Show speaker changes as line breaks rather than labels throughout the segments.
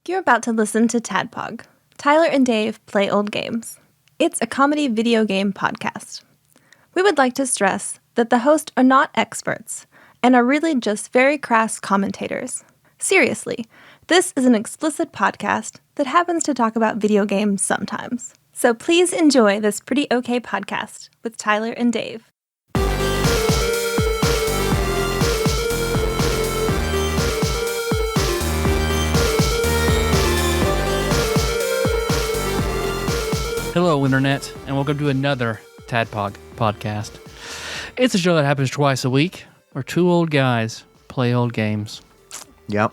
You're about to listen to TADPOG, Tyler and Dave Play Old Games. It's a comedy video game podcast. We would like to stress that the hosts are not experts and are really just very crass commentators. Seriously, this is an explicit podcast that happens to talk about video games sometimes. So please enjoy this pretty okay podcast with Tyler and Dave.
Hello, Internet, and welcome to another TADPOG podcast. It's a show that happens twice a week, where two old guys play old games.
Yep.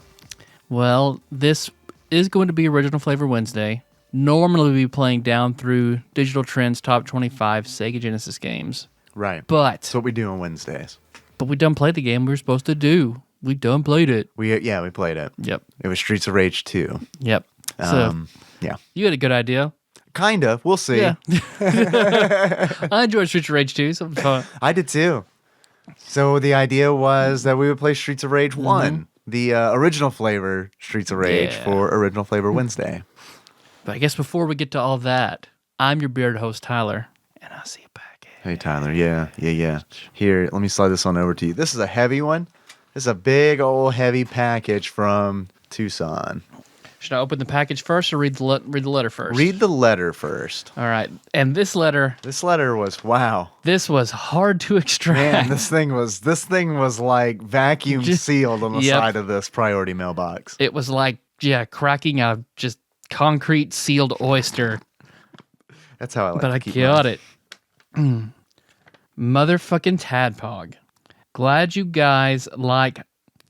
Well, this is going to be Original Flavor Wednesday. Normally, we'd be playing down through Digital Trends Top 25 Sega Genesis games.
Right.
But
That's what we do on Wednesdays.
we done played the game we were supposed to do. We done played it.
We played it.
Yep.
It was Streets of Rage 2.
Yep. So,
Yeah.
you had a good idea.
Kind of. We'll see.
Yeah. I enjoyed Streets of Rage 2. So fun.
I did too. So the idea was that we would play Streets of Rage 1, the original flavor Streets of Rage for Original Flavor Wednesday.
But I guess before we get to all that, I'm your beard host, Tyler, and I'll see you back.
Hey, Tyler. Yeah. Here, let me slide this one over to you. This is a heavy one. This is a big old heavy package from Tucson.
Should I open the package first or read the letter first?
Read the letter first.
All right. And this letter
was, wow.
This was hard to extract.
Man, this thing was like vacuum sealed on the side of this priority mailbox.
It was like, cracking a just concrete sealed oyster.
That's how I like
But
to
I
keep
got
mine.
it. Motherfucking Tadpog. Glad you guys like,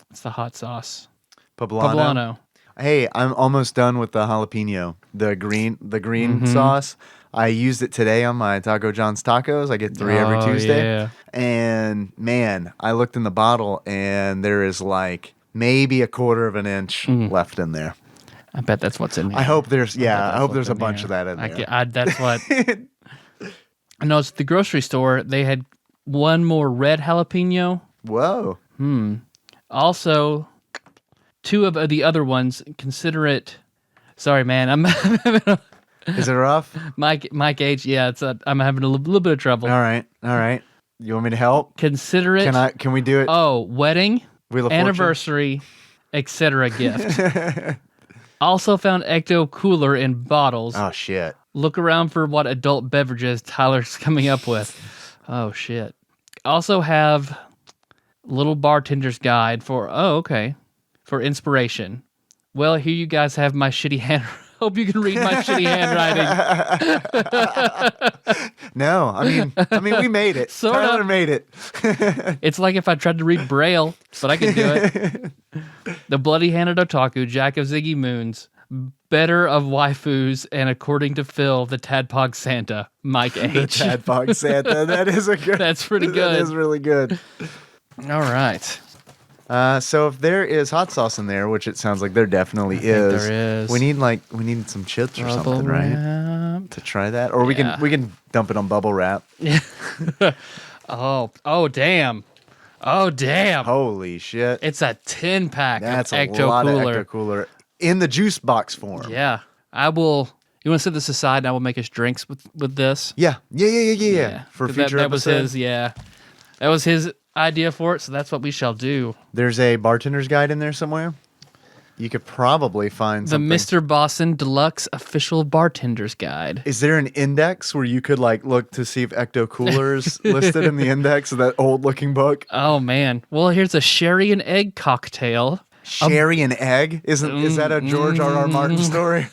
it's the hot sauce. Poblano.
Hey, I'm almost done with the jalapeno, the green sauce. I used it today on my Taco John's tacos. I get 3 every Tuesday.
Yeah.
And man, I looked in the bottle and there is like maybe a quarter of an inch left in there.
I bet that's what's in there.
I hope there's a
in
bunch
there.
of that in there.
That's what. I know it's at the grocery store. They had one more red jalapeno.
Whoa.
Also, 2 of the other ones, consider it. Sorry, man. I'm
Is it rough?
Mike H. Yeah, I'm having a little bit of trouble.
All right. You want me to help?
Consider it.
Can we do it?
Oh, wedding,
Wheel of Fortune?
anniversary, etc. gift. Also found Ecto Cooler in bottles.
Oh shit.
Look around for what adult beverages Tyler's coming up with. Oh shit. Also have little bartender's guide for inspiration. Well, here you guys have my shitty hand. Hope you can read my shitty handwriting.
No, I mean, we made it.
Sort of.
Tyler made it.
It's like if I tried to read Braille, but I could do it. The bloody-handed otaku, Jack of Ziggy Moons, better of waifus, and according to Phil, the Tadpog Santa, Mike H.
The Tadpog Santa. That is a good.
That's pretty good.
That is really good.
All right.
So if there is hot sauce in there, which it sounds like there definitely is,
there is.
we need some chips or something, right? To try that, or we can dump it on bubble wrap.
Oh damn.
Holy shit!
It's a 10-pack
That's
of
a
Ecto
lot
Cooler.
of Ecto Cooler in the juice box form.
Yeah. I will. You want to set this aside and I will make us drinks with this?
Yeah. For
'Cause
future
that was
episodes.
That was his idea for it, so that's what we shall do.
There's a bartender's guide in there somewhere. You could probably find
The
something.
Mr. Boston Deluxe Official Bartender's Guide.
Is there an index where you could like look to see if Ecto Cooler's listed in the index of that old looking book?
Oh man. Well, here's a sherry and egg cocktail.
Sherry and egg? Is that a George R.R. Martin story?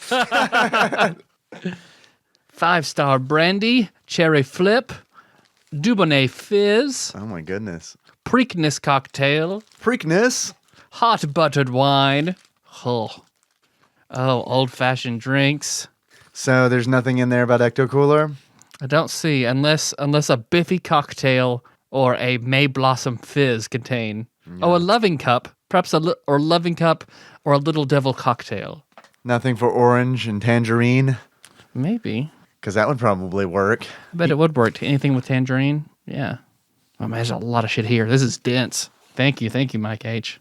5-star brandy, cherry flip, Dubonnet fizz,
Oh my goodness.
Preakness cocktail,
Preakness?
hot buttered wine. Oh, old-fashioned drinks.
So there's nothing in there about Ecto Cooler?
I don't see, unless a Biffy cocktail or a May Blossom fizz contain. Yeah. Oh, a loving cup, perhaps loving cup or a Little Devil cocktail.
Nothing for orange and tangerine?
Maybe.
Because that would probably work.
I bet it would work. Anything with tangerine? Yeah. Oh man, there's a lot of shit here. This is dense. Thank you, Mike H.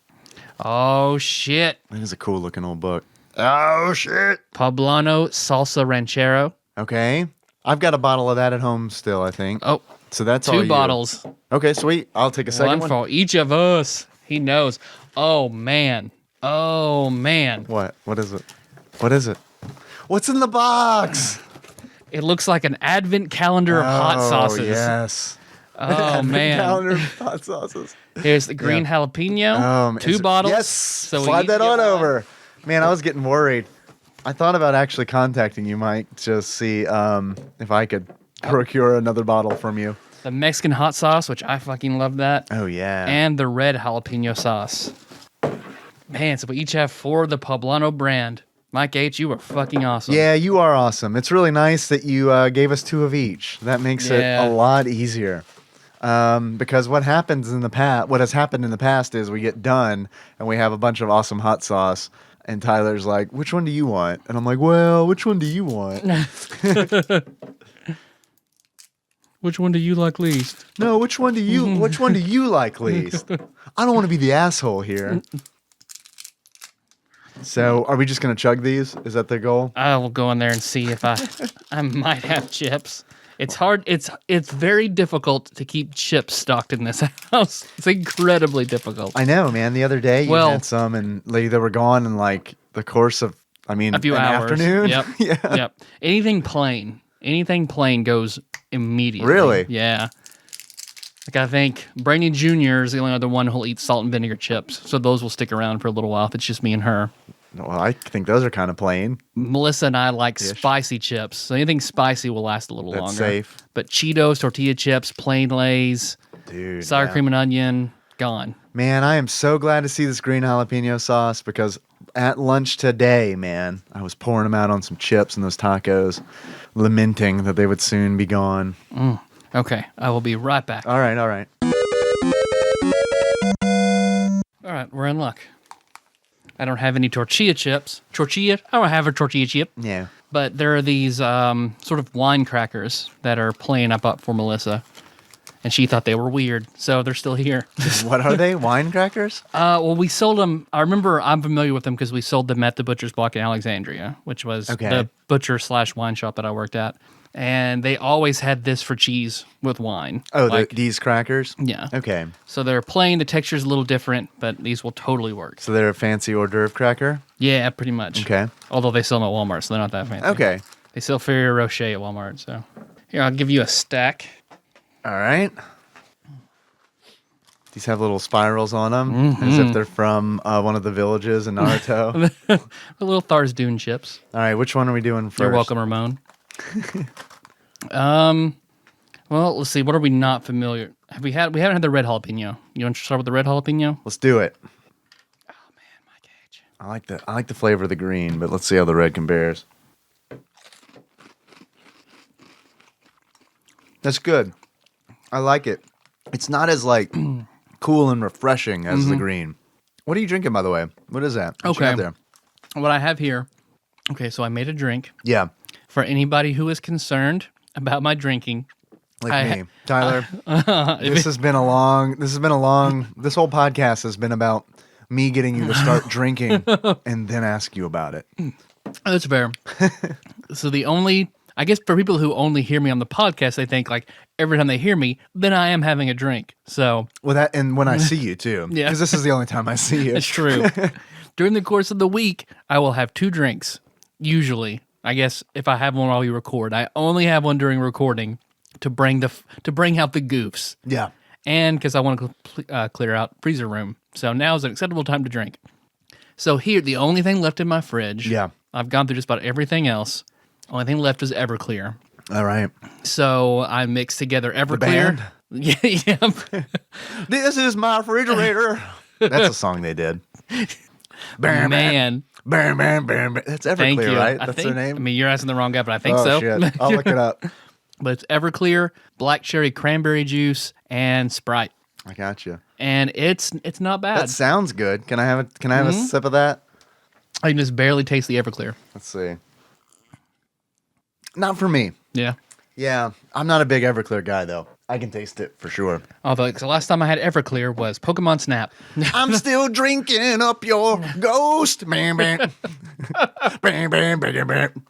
Oh shit.
That is a cool looking old book. Oh, shit.
Poblano Salsa Ranchero.
Okay. I've got a bottle of that at home still, I think.
Oh,
so that's all
two
you.
bottles.
Okay, sweet. I'll take a second one.
For each of us. He knows. Oh, man.
What? What is it? What is it? What's in the box?
It looks like an advent calendar of hot sauces.
Yes.
Oh, man.
Calendar of hot sauces.
Here's the green jalapeno. Two bottles.
Yes.
So
Slide
we
that
each
on
get one.
over. Man, I was getting worried. I thought about actually contacting you, Mike, just see if I could procure another bottle from you.
The Mexican hot sauce, which I fucking love that.
Oh, yeah.
And the red jalapeno sauce. Man, so we each have 4 of the Poblano brand. Mike H., you were fucking awesome.
Yeah, you are awesome. It's really nice that you gave us 2 of each. That makes it a lot easier. Because what has happened in the past is we get done and we have a bunch of awesome hot sauce. And Tyler's like, which one do you want? And I'm like, well, which one do you want?
Which one do you like least?
No, which one do you like least? I don't want to be the asshole here. So, are we just going to chug these? Is that the goal?
I will go in there and see if I might have chips. It's hard. It's very difficult to keep chips stocked in this house. It's incredibly difficult.
I know, man. The other day you had some and they were gone in like the course of,
a few hours.
Afternoon.
Yep.
Yeah.
Yep. Anything plain goes immediately.
Really?
Yeah. Like I think Brainy Jr. is the only other one who'll eat salt and vinegar chips. So those will stick around for a little while if it's just me and her.
Well, I think those are kind of plain.
Melissa and I like spicy chips. So anything spicy will last a little longer.
That's safe.
But Cheetos, tortilla chips, plain Lays,
Dude,
sour cream and onion, gone.
Man, I am so glad to see this green jalapeno sauce because at lunch today, man, I was pouring them out on some chips and those tacos, lamenting that they would soon be gone.
Okay, I will be right back.
All right, all right.
All right, we're in luck. I don't have any tortilla chips. I don't have a tortilla chip.
Yeah.
But there are these sort of wine crackers that are plain I bought for Melissa. And she thought they were weird, so they're still here.
What are they? Wine crackers?
Well, we sold them. I remember I'm familiar with them because we sold them at the Butcher's Block in Alexandria, which was the butcher/wine shop that I worked at. And they always had this for cheese with wine.
Oh, these crackers?
Yeah.
Okay.
So they're plain. The texture's a little different, but these will totally work.
So they're a fancy hors d'oeuvre cracker?
Yeah, pretty much.
Okay.
Although they sell them at Walmart, so they're not that fancy.
Okay.
They sell Ferrero Rocher at Walmart, so. Here, I'll give you a stack.
All right. These have little spirals on them, as if they're from one of the villages in Naruto.
The little Thars Dune chips.
All right, which one are we doing first?
You're welcome, Ramon. Well, let's see. What are we not familiar? We haven't had the red jalapeno. You want to start with the red jalapeno?
Let's do it.
Oh man, my cage.
I like the flavor of the green, but let's see how the red compares. That's good. I like it. It's not as like cool and refreshing as the green. What are you drinking, by the way? What is that? What you
Okay.
got there?
What I have here. Okay, so I made a drink
Yeah,
for anybody who is concerned about my drinking.
like me, Tyler. This whole podcast has been about me getting you to start drinking and then ask you about it.
That's fair. So I guess for people who only hear me on the podcast, they think like every time they hear me, then I am having a drink. So
Well, and when I see you too,
Yeah.
because this is the only time I see you.
it's true. During the course of the week, I will have 2 drinks. Usually, I guess if I have one while we record, I only have one during recording to bring out the goofs.
Yeah.
And because I want to clear out freezer room. So now is an acceptable time to drink. So here, the only thing left in my fridge.
Yeah.
I've gone through just about everything else. Only thing left is Everclear.
All right.
So I mixed together Everclear.
band?
Yeah.
This is my refrigerator. That's a song they did.
Man.
Bam, bam, bam, bam. That's
Thank
Everclear,
you.
right?
I
That's
think,
their name?
I mean, you're asking the wrong guy, but I think
oh,
so.
Shit. I'll look it up.
But it's Everclear, black cherry cranberry juice, and Sprite.
I got you.
And it's not bad.
That sounds good. Can I have a sip of that?
I can just barely taste the Everclear.
Let's see. Not for me.
Yeah.
Yeah, I'm not a big Everclear guy though. I can taste it for sure.
Although the last time I had Everclear was Pokemon Snap.
I'm still drinking up your ghost. Bam, bam. Bam, bam, bam, bam.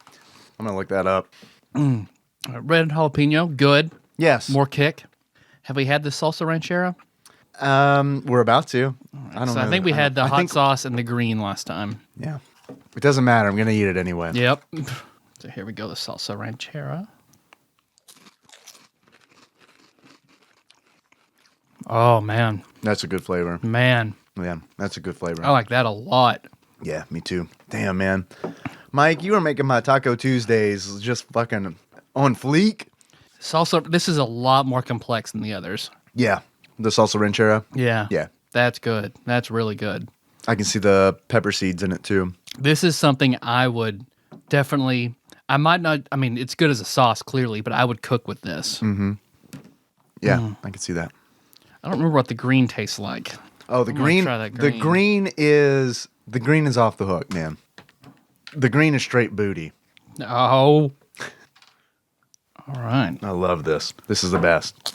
I'm going to look that up.
Red jalapeno, good.
Yes.
More kick. Have we had the salsa ranchera?
We're about to. I don't know.
I think we had the hot sauce and the green last time.
Yeah. It doesn't matter. I'm going to eat it anyway.
Yep. So here we go, the salsa ranchera. Oh, man.
That's a good flavor.
Man.
Yeah, that's a good flavor.
I like that a lot.
Yeah, me too. Damn, man. Mike, you were making my Taco Tuesdays just fucking on fleek.
Salsa, this is a lot more complex than the others.
Yeah. The salsa ranchera.
Yeah.
Yeah.
That's good. That's really good.
I can see the pepper seeds in it too.
This is something I would definitely, I might not, I mean, it's good as a sauce, clearly, but I would cook with this.
Mm-hmm. Yeah, I can see that.
I don't remember what the green tastes like.
Oh, the green.
Try that
The green is off the hook, man. The green is straight booty.
Oh. All right.
I love this. This is the best.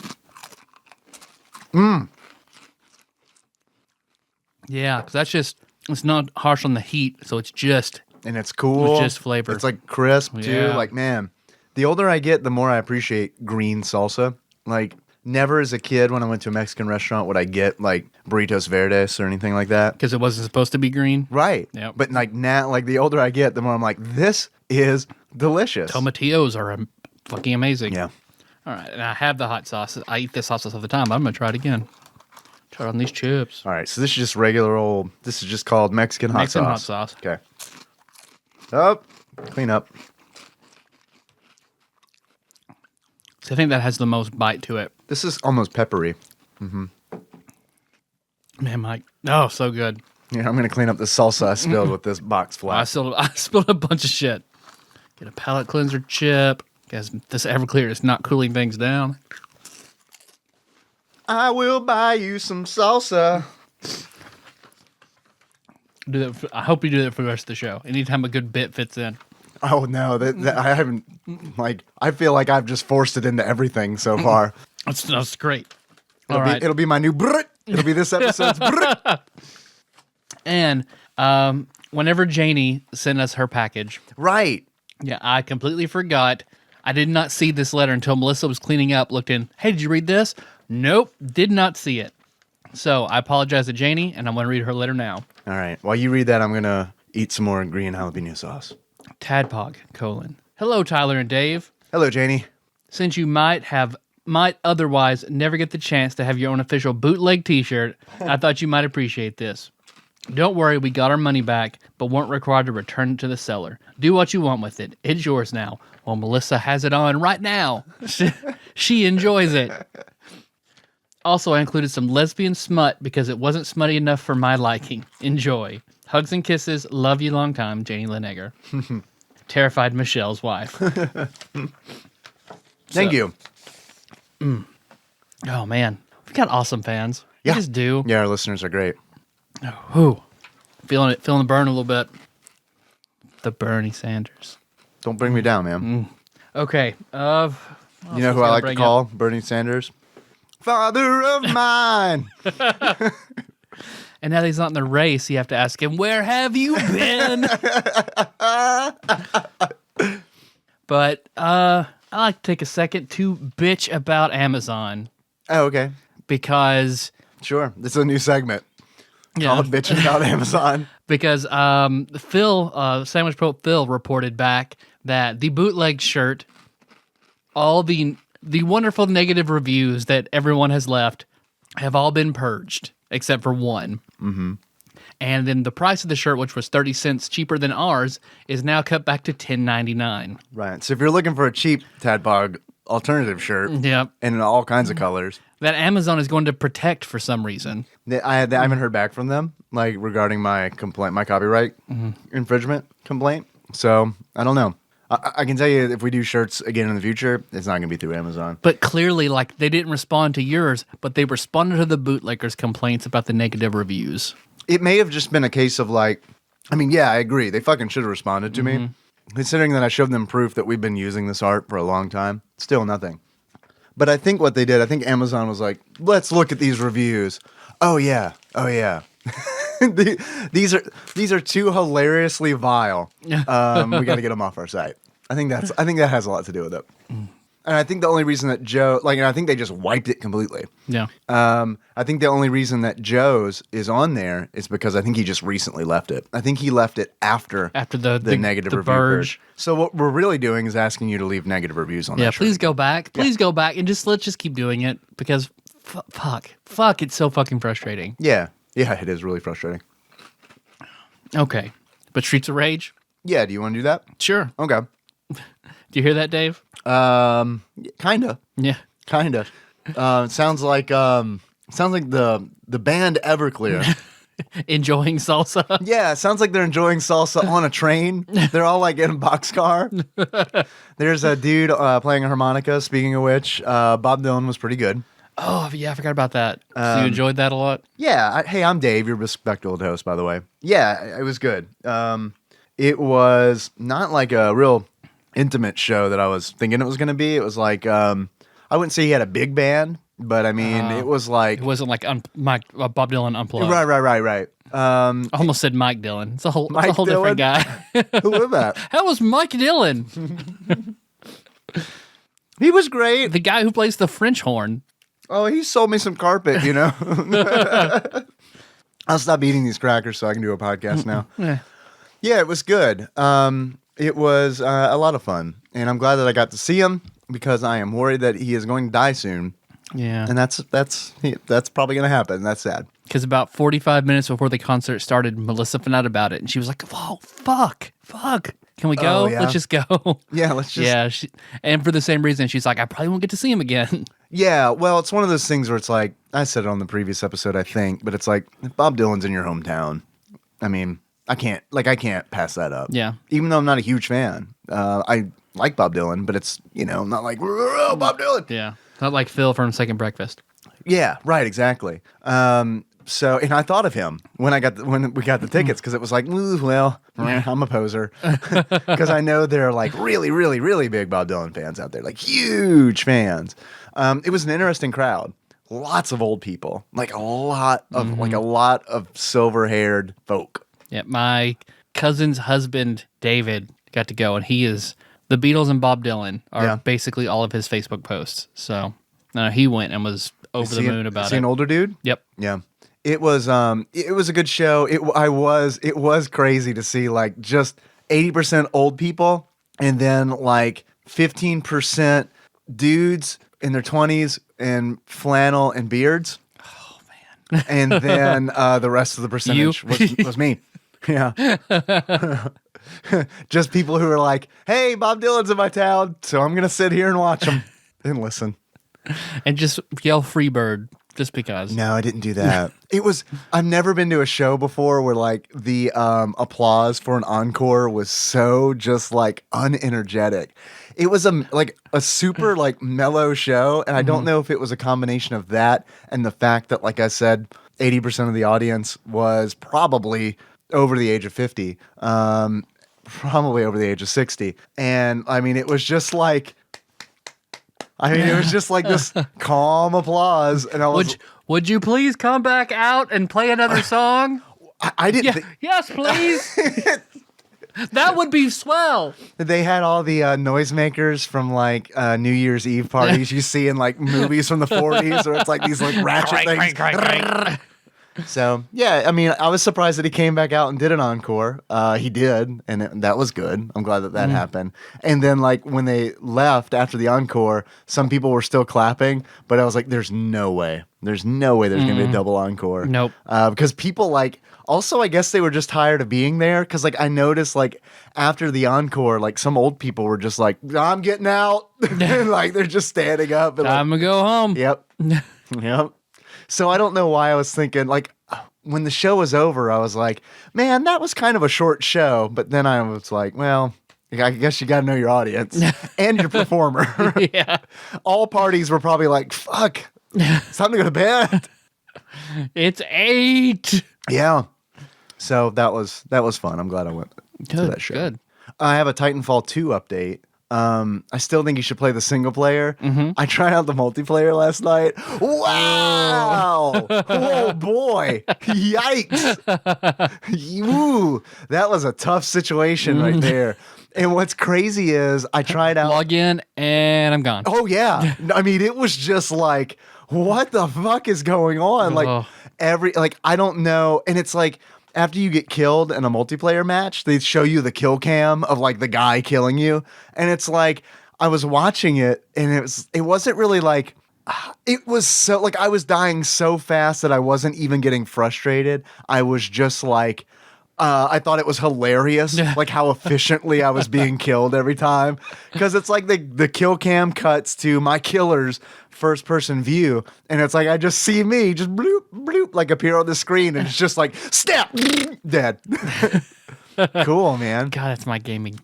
Yeah, because that's just, it's not harsh on the heat, so it's just,
And it's cool.
It's just flavor.
It's like crisp too.
Yeah.
Like, man, the older I get, the more I appreciate green salsa. Like, never as a kid when I went to a Mexican restaurant would I get like burritos verdes or anything like that.
because it wasn't supposed to be green.
Right.
Yep.
But like now, like the older I get, the more I'm like, this is delicious.
Tomatillos are fucking amazing.
Yeah.
All right, and I have the hot sauce. I eat this hot sauce all the time, but I'm going to try it again. Try it on these chips.
All right. So this is just regular old, this is just called Mexican hot
Mexican
sauce.
hot sauce.
Okay. Up. Clean up.
So I think that has the most bite to it.
This is almost peppery.
Man, Mike. Oh, so good.
Yeah, I'm going to clean up the salsa I spilled with this box flap.
I spilled a bunch of shit. Get a palate cleanser chip. Guys, this Everclear is not cooling things down.
I will buy you some salsa.
Do that. I hope you do that for the rest of the show. Anytime a good bit fits in.
Oh no, that I haven't. Like, I feel like I've just forced it into everything so far.
That's great.
It'll be my new Brit. It'll be this episode's Brit.
And whenever Janie sent us her package,
Right.
yeah, I completely forgot. I did not see this letter until Melissa was cleaning up, looked in. Hey, did you read this? Nope, did not see it. So I apologize to Janie, and I'm going to read her letter now.
All right. While you read that, I'm gonna eat some more green jalapeno sauce.
TADPOG, : Hello, Tyler and Dave.
Hello, Janie.
Since you might otherwise never get the chance to have your own official bootleg t-shirt, I thought you might appreciate this. Don't worry, we got our money back, but weren't required to return it to the seller. Do what you want with it. It's yours now. Well, Melissa has it on right now. She enjoys it. Also, I included some lesbian smut because it wasn't smutty enough for my liking. Enjoy. Hugs and kisses. Love you long time, Janie Lenegger. Terrified Michelle's wife.
Thank you.
Oh, man. We've got awesome fans.
Yeah.
We just do.
Yeah, our listeners are great.
Whew. Feeling it. Feeling the burn a little bit. The Bernie Sanders.
Don't bring me down, man.
Okay.
You know who I like to call Bernie Sanders? Father of mine.
And now that he's not in the race, you have to ask him, where have you been? But I like to take a second to bitch about Amazon.
Oh, okay.
Because...
Sure. This is a new segment.
Yeah.
Called bitching about Amazon.
Because Sandwich Pro Phil reported back that the bootleg shirt, all the wonderful negative reviews that everyone has left have all been purged, except for one. Mm-hmm. And then the price of the shirt, which was 30 cents cheaper than ours, is now cut back to $10.99.
Right. So if you're looking for a cheap TADPOG alternative shirt,
Yep.
and in all kinds of colors,
That Amazon is going to protect for some reason.
I haven't heard back from them, like regarding my complaint, my copyright infringement complaint. So I don't know. I can tell you if we do shirts again in the future, it's not going to be through Amazon.
But clearly, like, they didn't respond to yours, but they responded to the bootleggers' complaints about the negative reviews.
It may have just been a case of like, I mean, yeah, I agree. They fucking should have responded to me. Considering that I showed them proof that we've been using this art for a long time. Still nothing. But I think what they did, I think Amazon was like, let's look at these reviews. Oh yeah. These are too hilariously vile. We got to get them off our site. I think that has a lot to do with it. And I think the only reason that Joe, and I think they just wiped it completely.
Yeah.
I think the only reason that Joe's is on there is because I think he just recently left it. I think he left it after the negative review purge. So what we're really doing is asking you to leave negative reviews on that.
Yeah, please go back. Please go back and let's just keep doing it because fuck, it's so fucking frustrating.
Yeah, it is really frustrating.
Okay, but Streets of Rage?
Yeah, do you want to do that?
Sure.
Okay.
Do you hear that, Dave?
Kinda.
Yeah.
Kinda. Sounds like the band Everclear.
Enjoying salsa.
Yeah, it sounds like they're enjoying salsa on a train. They're all like in a boxcar. There's a dude playing a harmonica. Speaking of which, Bob Dylan was pretty good.
Oh, yeah, I forgot about that. So you enjoyed that a lot?
Yeah. Hey, I'm Dave, your respectable host, by the way. Yeah, it was good. It was not like a real intimate show that I was thinking it was going to be. It was like, I wouldn't say he had a big band, but I mean, it was like...
It wasn't like Bob Dylan Unplugged.
Right.
I almost said Mike Dylan. It's a whole different guy.
Who was that?
That was Mike Dylan.
He was great.
The guy who plays the French horn.
Oh, he sold me some carpet, you know? I'll stop eating these crackers so I can do a podcast now. Yeah, it was good. It was a lot of fun. And I'm glad that I got to see him because I am worried that he is going to die soon.
Yeah.
And that's probably going to happen. That's sad.
Because about 45 minutes before the concert started, Melissa found out about it. And she was like, whoa, fuck. Can we go?
Oh, yeah.
Let's just go.
Yeah, let's just...
Yeah, and for the same reason, she's like, I probably won't get to see him again.
Yeah, well, it's one of those things where it's like, I said it on the previous episode, I think, but it's like, if Bob Dylan's in your hometown, I mean, I can't pass that up.
Yeah.
Even though I'm not a huge fan. I like Bob Dylan, but it's, I'm not like, oh, Bob Dylan.
Yeah. Not like Phil from Second Breakfast.
Yeah, right, exactly. So, and I thought of him when we got the tickets because it was like, well, I'm a poser because I know there are like really, really, really big Bob Dylan fans out there, like huge fans. It was an interesting crowd, lots of old people, like a lot of silver-haired folk.
Yeah, my cousin's husband David got to go, and he is the Beatles and Bob Dylan are basically all of his Facebook posts. So he went and was over the moon about it.
Is he an older dude?
Yep.
Yeah. It was a good show. It was crazy to see like just 80% old people and then like 15% dudes in their 20s and flannel and beards.
Oh man.
And then the rest of the percentage was me. Yeah. Just people who are like, "Hey, Bob Dylan's in my town, so I'm going to sit here and watch him and listen."
And just yell Freebird. Just because.
No, I didn't do that. I've never been to a show before where like the applause for an encore was so just like unenergetic. It was a super like mellow show. And I don't know if it was a combination of that and the fact that, like I said, 80% of the audience was probably over the age of 50, probably over the age of 60. And I mean, it was just like, it was just like this calm applause, and I was.
Would you please come back out and play another song?
I didn't.
Yes, please. That would be swell.
They had all the noisemakers from like New Year's Eve parties you see in like movies from the 40s, where it's like these like ratchet things. So yeah, I mean, I was surprised that he came back out and did an encore. He did, and that was good. I'm glad that happened. And then like when they left after the encore, some people were still clapping, but I was like, "There's no way. There's gonna be a double encore."
Nope.
Because people like. Also, I guess they were just tired of being there because, like, I noticed, like, after the encore, like, some old people were just like, "I'm getting out," and like they're just standing up. And,
Time to go home.
Yep. Yep. So I don't know why I was thinking, like, when the show was over, I was like, man, that was kind of a short show. But then I was like, well, I guess you got to know your audience and your performer.
Yeah.
All parties were probably like, fuck, it's time to go to bed.
It's 8.
Yeah. So that was fun. I'm glad I went to that show.
Good.
I have a Titanfall 2 update. I still think you should play the single player. I tried out the multiplayer last night. Wow! Oh boy! Yikes! Ooh, that was a tough situation right there. And what's crazy is I tried out.
Log in and I'm gone.
Oh yeah! I mean, it was just like, what the fuck is going on? Like I don't know, and it's like. After you get killed in a multiplayer match, they show you the kill cam of like the guy killing you. And it's like, I was watching it and it wasn't really like, it was so like, I was dying so fast that I wasn't even getting frustrated. I was just like, I thought it was hilarious, like how efficiently I was being killed every time. Because it's like the kill cam cuts to my killer's first person view. And it's like, I just see me just bloop, bloop, like appear on the screen. And it's just like, snap, dead. Cool, man.
God, that's my gaming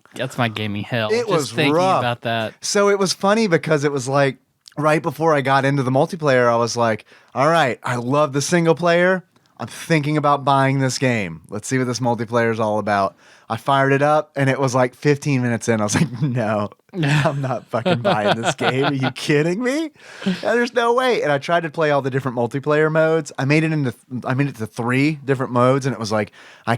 hell.
It was
just thinking
rough.
about that.
So it was funny because it was like, right before I got into the multiplayer, I was like, all right, I love the single player. I'm thinking about buying this game. Let's see what this multiplayer is all about. I fired it up, and it was like 15 minutes in. I was like, no, I'm not fucking buying this game. Are you kidding me? There's no way. And I tried to play all the different multiplayer modes. I made it to 3 different modes, and it was like, I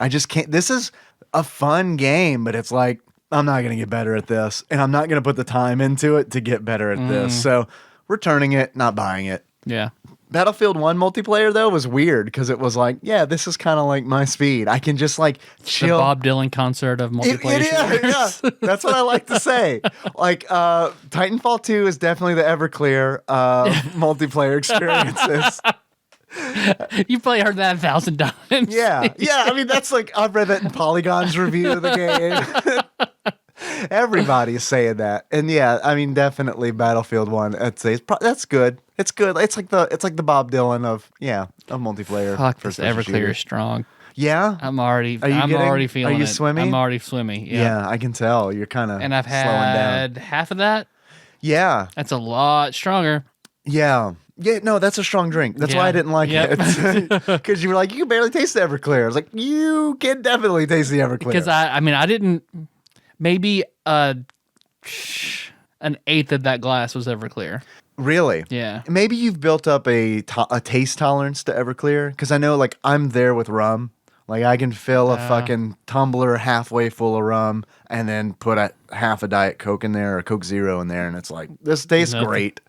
just can't. This is a fun game, but it's like, I'm not going to get better at this, and I'm not going to put the time into it to get better at this. So returning it, not buying it.
Yeah.
Battlefield 1 multiplayer, though, was weird because it was like, yeah, this is kind of like my speed. I can just like chill.
The Bob Dylan concert of multiplayer.
Yeah. That's what I like to say. Like, Titanfall 2 is definitely the Everclear multiplayer experiences.
You probably heard that 1,000 times.
Yeah. I mean, that's like, I've read that in Polygon's review of the game. Everybody's saying that, and yeah, I mean, definitely Battlefield 1. I'd say that's good. It's good. It's like the Bob Dylan of multiplayer.
Fuck, this Everclear is strong.
Yeah,
I'm already feeling it.
Are you swimming?
I'm already swimming. Yeah,
I can tell you're kind of.
And I've
slowing down.
had half of that.
Yeah,
that's a lot stronger.
Yeah. No, that's a strong drink. That's why I didn't like it. Because you were like, you can barely taste the Everclear. I was like, you can definitely taste the Everclear.
Because I didn't. Maybe an eighth of that glass was Everclear.
Really?
Yeah.
Maybe you've built up a taste tolerance to Everclear. Because I know, like, I'm there with rum. Like, I can fill a fucking tumbler halfway full of rum and then put half a Diet Coke in there or Coke Zero in there. And it's like, this tastes great.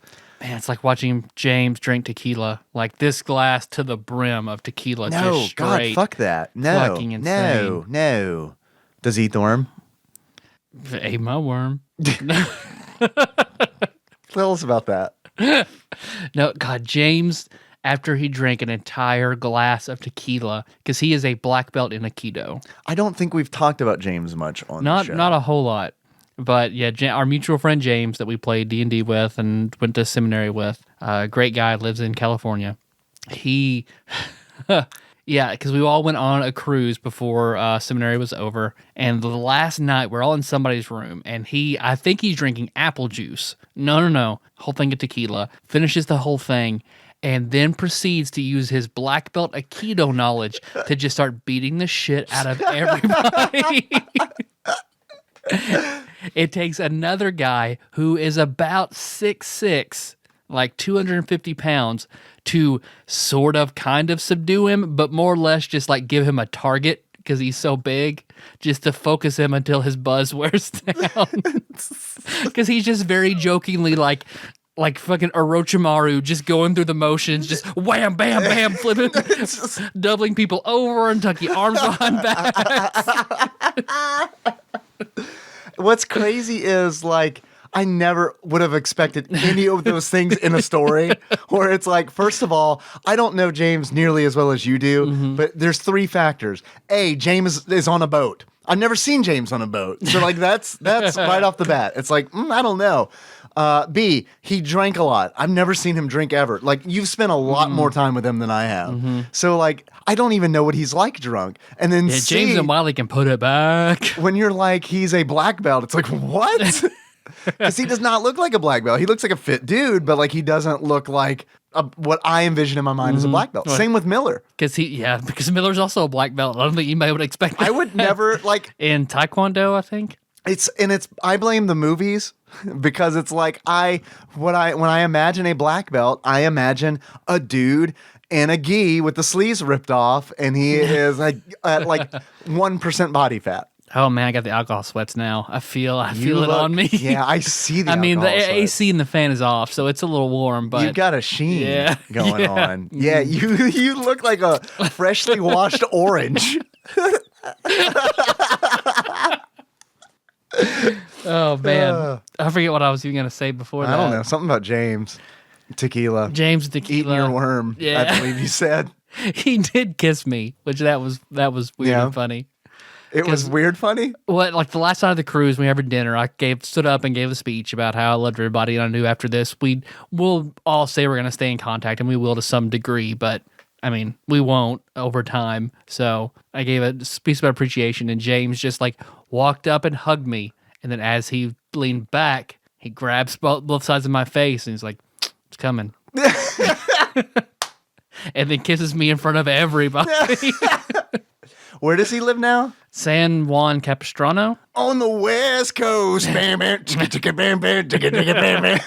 Man, it's like watching James drink tequila. Like this glass to the brim of tequila.
No,
just straight.
God, fuck that. No,
fucking insane.
No. Does he eat the worm?
Ate my worm.
Tell us about that.
No, God, James, after he drank an entire glass of tequila, because he is a black belt in Aikido.
I don't think we've talked about James much on the show.
Not a whole lot. But yeah, our mutual friend James that we played D&D with and went to seminary with, great guy, lives in California. He, yeah, because we all went on a cruise before seminary was over. And the last night, we're all in somebody's room. And I think he's drinking apple juice. No. Whole thing of tequila. Finishes the whole thing. And then proceeds to use his black belt Aikido knowledge to just start beating the shit out of everybody. It takes another guy who is about 6'6", like 250 pounds, to sort of kind of subdue him, but more or less just like give him a target because he's so big, just to focus him until his buzz wears down. Because he's just very jokingly like fucking Orochimaru, just going through the motions, just wham, bam, bam, flipping, doubling people over and tucking arms behind back.
What's crazy is, like, I never would have expected any of those things in a story where it's like, first of all, I don't know James nearly as well as you do, but there's 3 factors. A, James is on a boat. I've never seen James on a boat. So, like, that's right off the bat. It's like, I don't know. B, he drank a lot. I've never seen him drink ever. Like, you've spent a lot more time with him than I have. So, like, I don't even know what he's like drunk. And then C,
James and Wiley can put it back.
When you're like, he's a black belt, it's like, what? Because he does not look like a black belt. He looks like a fit dude, but like he doesn't look like what I envision in my mind as a black belt. Same with Miller.
Because Miller's also a black belt. I don't think anybody would expect that.
I would never, like...
In Taekwondo, I think.
I blame the movies because it's like when I imagine a black belt, I imagine a dude and a gi with the sleeves ripped off, and he is at like 1% body fat.
Oh man, I got the alcohol sweats now. I feel it on me.
Yeah, I see the.
I mean, the
sweats.
AC and the fan is off, so it's a little warm. But
you've got a sheen going on. Yeah,
Mm.
you look like a freshly washed orange.
Oh man, I forget what I was even gonna say before that.
I don't know, something about James tequila.
James tequila
Eating your worm.
Yeah.
I believe you said.
He did kiss me, which that was weird and funny.
It was weird funny?
What, like the last night of the cruise, we were having dinner, I stood up and gave a speech about how I loved everybody, and I knew after this we'll all say we're going to stay in contact, and we will to some degree, but I mean, we won't over time. So I gave a speech of appreciation, and James just like walked up and hugged me, and then as he leaned back, he grabs both sides of my face, and he's like, "It's coming." And then kisses me in front of everybody.
Where does he live now?
San Juan Capistrano.
On the West Coast. Bam, bam, chicka, chicka, bam, bam, chicka, chicka, bam, bam.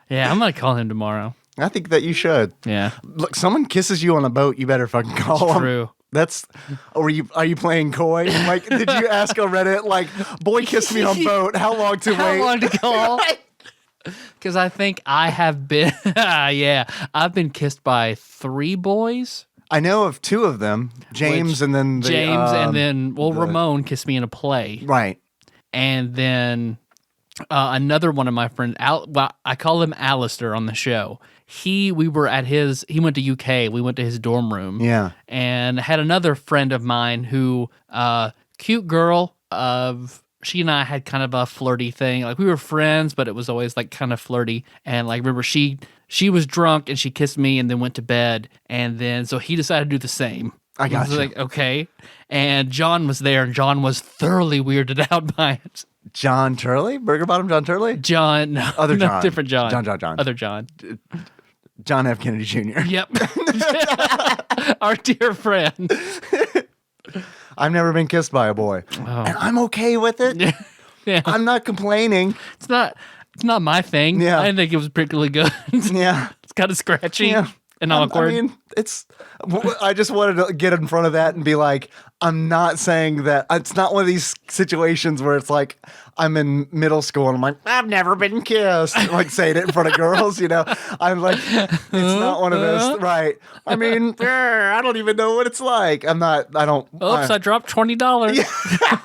Yeah, I'm going to call him tomorrow.
I think that you should.
Yeah.
Look, someone kisses you on a boat, you better fucking call him.
True.
Are you playing coy? Like, did you ask on Reddit, like, boy kissed me on boat, how long to wait?
How long to call? Because I think I have been, I've been kissed by 3 boys.
I know of 2 of them, James and then
Ramon kissed me in a play.
Right.
And then another one of my friends, I call him Alistair on the show. He went to UK. We went to his dorm room.
Yeah.
And had another friend of mine who, cute girl she and I had kind of a flirty thing. Like we were friends, but it was always like kind of flirty. And like, remember she was drunk and she kissed me and then went to bed. And then, so he decided to do the same.
I got you.
Like, okay. And John was there and John was thoroughly weirded out by it.
John Turley? Burger Bottom John Turley?
John. No,
Other John.
Different John.
John.
Other John.
John F. Kennedy Jr.
Yep. Our dear friend.
I've never been kissed by a boy.
Oh.
And I'm okay with it.
Yeah.
I'm not complaining.
It's not my thing.
Yeah.
I didn't think it was particularly good.
Yeah.
It's kind of scratchy and awkward.
I mean, I just wanted to get in front of that and be like, I'm not saying that. It's not one of these situations where it's like I'm in middle school and I'm like, I've never been kissed. Like saying it in front of girls, you know? I'm like, it's not one of those. Right. I mean, I don't even know what it's like. I
dropped $20.
Yeah.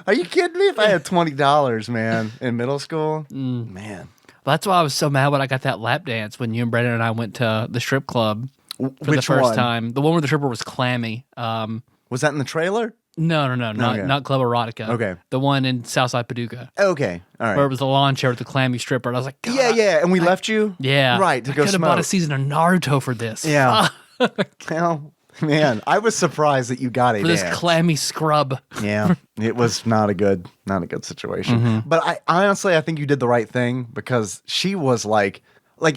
Are you kidding me? If I had $20, man, in middle school, man.
Well, that's why I was so mad when I got that lap dance when you and Brandon and I went to the strip club for the first time. The one where the stripper was clammy.
Was that in the trailer?
No, not Club Erotica.
Okay.
The one in Southside Paducah.
Okay, all right.
Where it was the lawn chair with the clammy stripper. And I was like, God,
yeah, and we left you?
Yeah.
Right, to go
I could have
smoke.
bought a season of Naruto for this.
Yeah. Well, man, I was surprised that you got a
For this
dance.
clammy scrub.
Yeah, it was not a good situation.
Mm-hmm.
But I think you did the right thing because she was like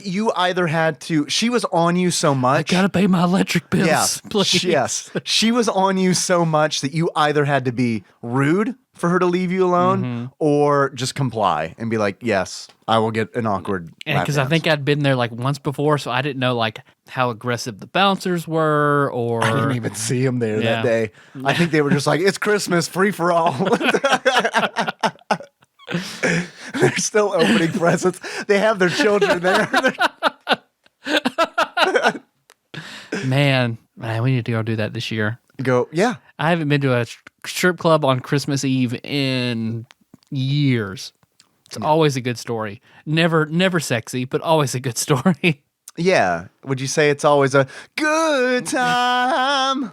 you either had to. She was on you so much.
I gotta pay my electric bills.
Yeah,
please.
yes. She was on you so much that you either had to be rude for her to leave you alone, or just comply and be like, "Yes, I will get an awkward."
Because I think I'd been there like once before, so I didn't know like how aggressive the bouncers were, or
I didn't even see them there that day. I think they were just like, "It's Christmas, free for all." They're still opening presents. They have their children there.
Man, we need to go do that this year.
Yeah.
I haven't been to a strip club on Christmas Eve in years. It's always a good story. Never sexy, but always a good story.
Yeah. Would you say it's always a good time?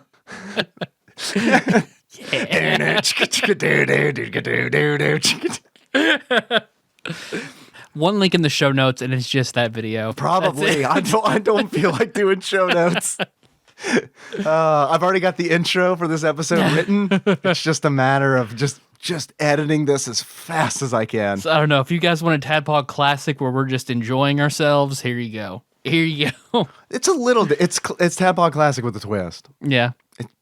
One link in the show notes, and it's just that video.
Probably. I don't feel like doing show notes. I've already got the intro for this episode written. It's just a matter of just editing this as fast as I can.
So I don't know if you guys want a Tadpog classic where we're just enjoying ourselves. Here you go.
It's a little. It's Tadpog Classic with a twist.
Yeah.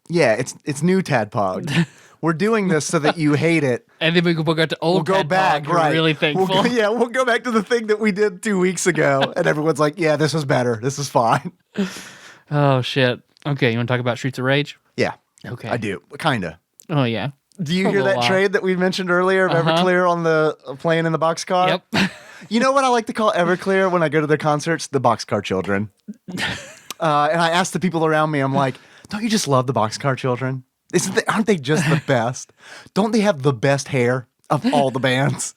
Yeah, it's new Tadpog. We're doing this so that you hate it.
And then we'll go to old
We'll go
Tadpog.
back,
You're
right?
really thankful.
We'll go back to the thing that we did 2 weeks ago, and everyone's like, "Yeah, this was better. This is fine."
Oh shit. Okay, you want to talk about Streets of Rage?
Yeah,
Okay.
I do, kinda.
Oh yeah.
Do you
For a
hear
little
that
while.
trade that we mentioned earlier of Everclear on the playing in the boxcar?
Yep.
You know what I like to call Everclear when I go to their concerts? The boxcar children. And I ask the people around me, I'm like, don't you just love the boxcar children? Aren't they just the best? Don't they have the best hair of all the bands?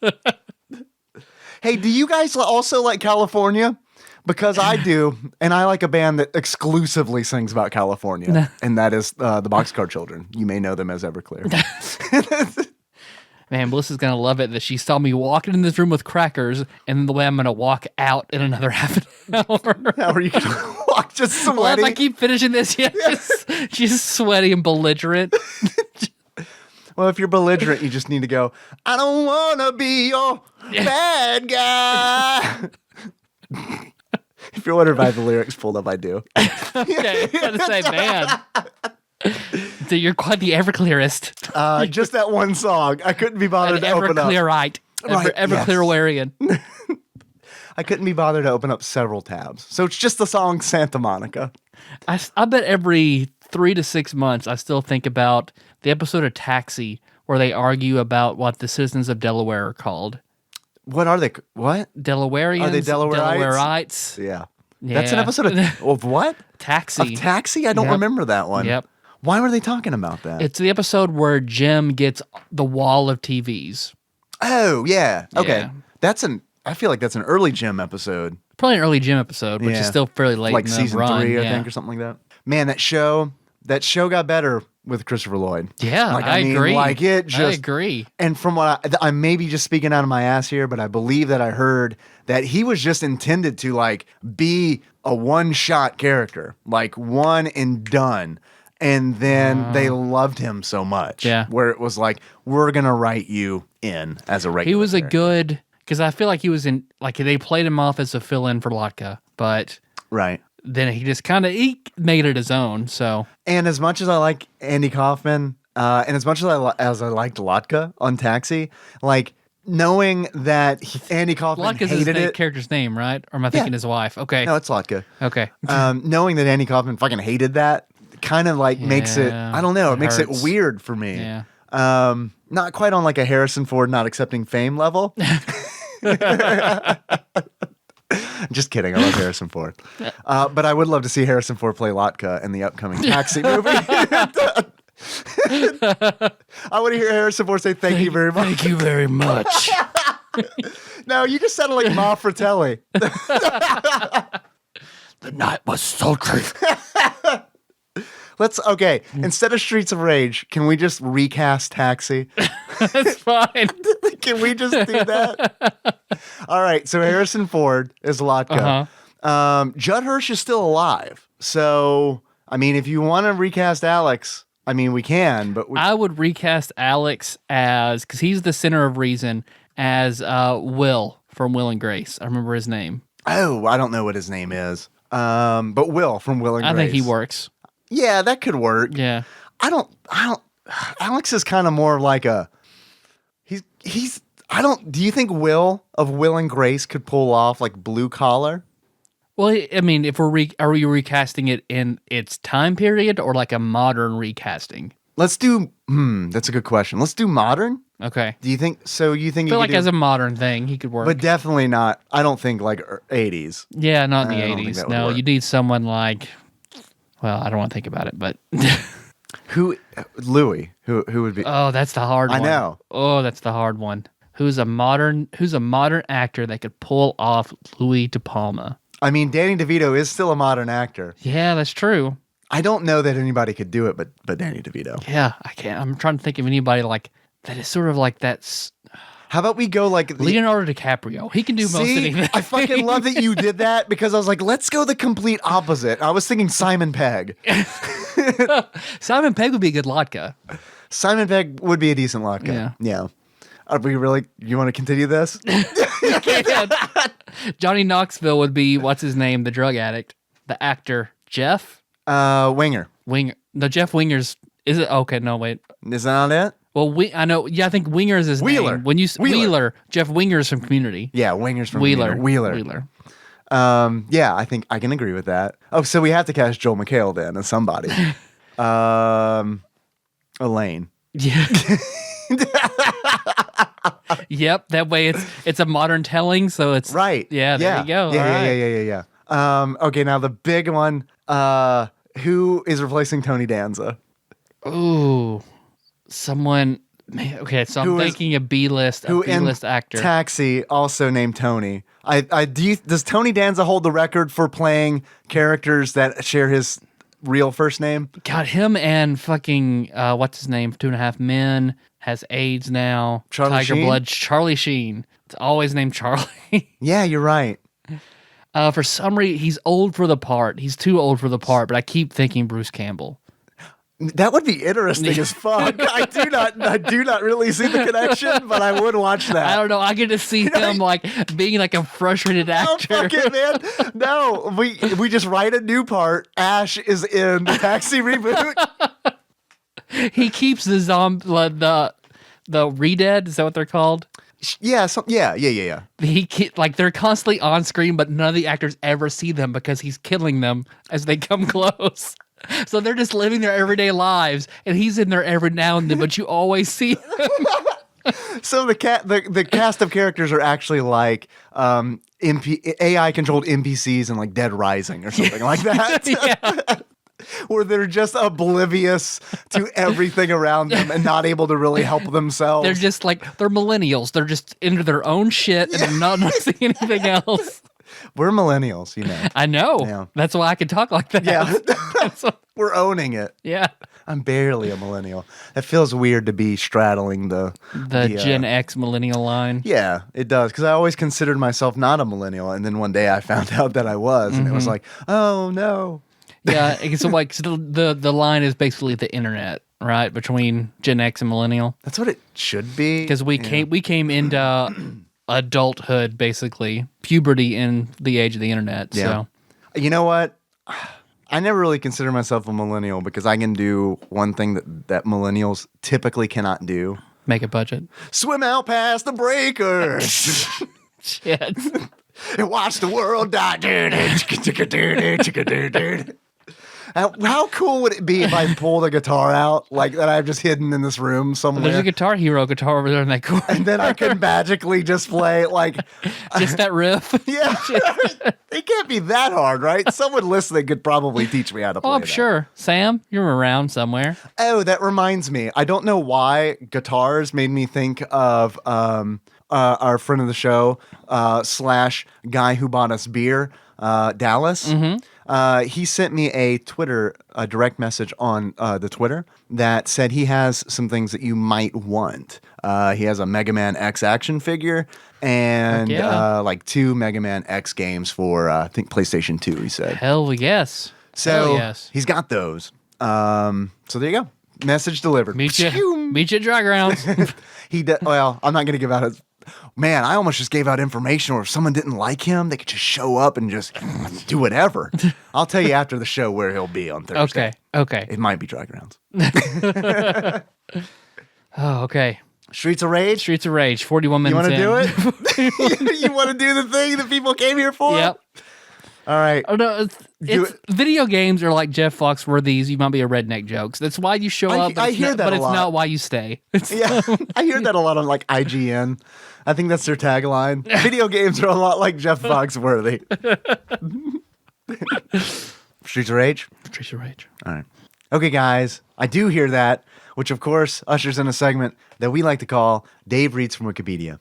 Hey, do you guys also like California? Because I do, and I like a band that exclusively sings about California, and that is the Boxcar Children. You may know them as Everclear.
Man, Melissa's gonna love it that she saw me walking in this room with crackers, and then the way I'm gonna walk out in another half an hour.
How are you going to walk just
Well, if
sweaty?
I keep finishing this, she's sweaty and belligerent.
Well, if you're belligerent, you just need to go, I don't want to be your bad guy. If you're wondering if I have the lyrics pulled up, I do.
Okay, I was gonna say, man. So you're quite the Everclearist.
Just that one song. I couldn't be bothered
An
to open up.
Everclearite.
Right,
Everclearwarian.
I couldn't be bothered to open up several tabs. So it's just the song Santa Monica.
I bet every 3 to 6 months I still think about the episode of Taxi where they argue about what the citizens of Delaware are called.
What are they? What?
Delawareans?
Are they Delawareites?
Delawareites.
Yeah. That's an
Yeah.
episode of what?
Taxi.
Of Taxi? I don't
Yep.
remember that one.
Yep.
Why were they talking about that?
It's the episode where Jim gets the wall of TVs.
Oh, yeah. Okay.
Yeah.
I feel like that's an early Jim episode.
Probably an early Jim episode, which is
Yeah.
still fairly late
Like
in the
season
run.
3, I
yeah.
think, or something like that. Man, that show got better with Christopher Lloyd.
Yeah,
Like,
I agree.
Like it
I
just
agree.
And from what I may be just speaking out of my ass here, but I believe that I heard that he was just intended to like be a one-shot character, like one and done. And then they loved him so much.
Yeah.
Where it was like, we're going to write you in as a regular
He was
character.
a good, because I feel like he was in, like they played him off as a fill-in for Lotka, but
Right.
then he just kind of made it his own. So
And as much as I like Andy Kaufman, and as much as I liked Lotka on Taxi, like knowing that Andy Kaufman
Lotka's his
hated it.
character's name, right? Or am I thinking his wife? Okay.
No, it's Lotka.
Okay.
Knowing that Andy Kaufman fucking hated that kind of like makes it,
Yeah,
I don't know, it
it
makes
hurts.
it weird for me.
Yeah.
Not quite on like a Harrison Ford not accepting fame level. Just kidding. I love Harrison Ford. But I would love to see Harrison Ford play Lotka in the upcoming Taxi movie. I want to hear Harrison Ford say thank you very much.
Thank you very much.
No, you just sounded like Ma Fratelli.
The night was sultry.
Okay, instead of Streets of Rage, can we just recast Taxi?
That's fine.
Can we just do that? All right, so Harrison Ford is Lotka. Judd Hirsch is still alive. So, I mean, if you want to recast Alex, I mean, we can, but
I would recast Alex as, because he's the center of reason, as Will from Will and Grace. I remember his name.
Oh, I don't know what his name is. But Will from Will and Grace.
I think he works.
Yeah, that could work.
Yeah.
I don't Alex is kind of more like a do you think Will of Will and Grace could pull off like Blue Collar?
Well, I mean, if are we recasting it in its time period or like a modern recasting?
Let's do that's a good question. Let's do modern?
Okay.
Do you think so? You think
I feel
you
like
could do,
as a modern thing, he could work.
but definitely not. I don't think like 80s.
Yeah, not in the
I don't think
80s.
that would
No,
work.
you need someone like, well, I don't want to think about it, but
Who Louis? Who would be?
oh, that's the hard
I
one.
know.
Oh, that's the hard one. Who's a modern actor that could pull off Louis De Palma?
I mean, Danny DeVito is still a modern actor.
Yeah, that's true.
I don't know that anybody could do it, but Danny DeVito.
Yeah, I can't. I'm trying to think of anybody like that is sort of like that's
How about we go like
Leonardo DiCaprio. He can do most
See,
anything.
I fucking love that you did that because I was like, let's go the complete opposite. I was thinking Simon Pegg.
Simon Pegg would be a good Lotka.
Simon Pegg would be a decent Lotka.
Yeah.
Yeah. Are we really? You want to continue this?
Johnny Knoxville would be what's his name, the drug addict, the actor Jeff
Winger.
Winger. No, Jeff Winger's. Is it? Okay, no, wait.
Is that not it?
Well, I know. Yeah, I think Winger's his
Wheeler.
name. When you Wheeler, Jeff Winger's from Community.
Yeah, Winger's from
Wheeler.
Wheeler. Yeah, I think I can agree with that. Oh, so we have to cast Joel McHale then as somebody. Elaine.
Yeah. Yep. That way, it's a modern telling, so it's
Right.
Yeah. There you go.
Yeah. Okay, now the big one. Who is replacing Tony Danza?
Ooh, someone. Okay, so I'm thinking a B-list actor.
Taxi, also named Tony. Does Tony Danza hold the record for playing characters that share his real first name?
Got him and fucking what's his name? 2.5 Men has AIDS now. Tiger
Sheen?
Blood. Charlie Sheen. It's always named Charlie.
Yeah, you're right.
For some reason, he's old for the part. He's too old for the part, but I keep thinking Bruce Campbell.
That would be interesting as fuck. I do not really see the connection, but I would watch that.
I don't know. I get to see him like being like a frustrated actor.
Oh, fuck it, man. No, we just write a new part. Ash is in the Taxi reboot.
He keeps the the re-dead. Is that what they're called?
Yeah.
They're constantly on screen, but none of the actors ever see them because he's killing them as they come close. So they're just living their everyday lives, and he's in there every now and then, but you always see him.
So the cast of characters are actually like AI controlled NPCs in like Dead Rising or something like that.
Yeah.
Where they're just oblivious to everything around them and not able to really help themselves.
They're just like, they're millennials. They're just into their own shit and they're not noticing anything else.
We're millennials, you know.
I know.
Yeah.
That's why I can talk like that.
Yeah. We're owning it.
Yeah.
I'm barely a millennial. It feels weird to be straddling the
Gen X millennial line.
Yeah, it does. Because I always considered myself not a millennial. And then one day I found out that I was. And it was like, oh, no.
Yeah, so like the line is basically the internet, right, between Gen X and millennial.
That's what it should be.
Because we came into adulthood, basically puberty in the age of the internet.
Yeah.
So
you know what? I never really consider myself a millennial because I can do one thing that millennials typically cannot do:
make a budget,
swim out past the breakers.
Shit.
And watch the world die. How cool would it be if I pulled a guitar out like that I've just hidden in this room somewhere?
There's a Guitar Hero guitar over there in that corner.
And then I could magically just play like
just that riff.
Yeah. It can't be that hard, right? Someone listening could probably teach me how to play
I'm
that.
sure. Sam, you're around somewhere.
Oh, that reminds me. I don't know why guitars made me think of our friend of the show / guy who bought us beer, Dallas.
Mm-hmm.
He sent me a direct message on the Twitter that said he has some things that you might want. He has a Mega Man X action figure and like 2 Mega Man X games for I think PlayStation 2. He said,
"Hell yes."
So
yes.
He's got those. So there you go. Message delivered.
Meet you at Dry Grounds.
Well, I'm not going to give out his. Man, I almost just gave out information, or if someone didn't like him, they could just show up and just do whatever. I'll tell you after the show where he'll be on Thursday.
Okay.
It might be Dry Grounds.
Oh, okay.
Streets of Rage?
41 minutes in.
You want to do it? You want to do the thing that people came here for?
Yep.
All right.
Oh, no, video games are like Jeff Foxworthy's "You Might Be a Redneck" jokes. That's why you show up.
I hear that a lot.
But it's not why you stay.
Yeah, I hear that a lot on like IGN. I think that's their tagline. Video games are a lot like Jeff Foxworthy. Streets of Rage?
Streets of Rage.
All right. Okay, guys. I do hear that, which of course ushers in a segment that we like to call Dave Reads from Wikipedia.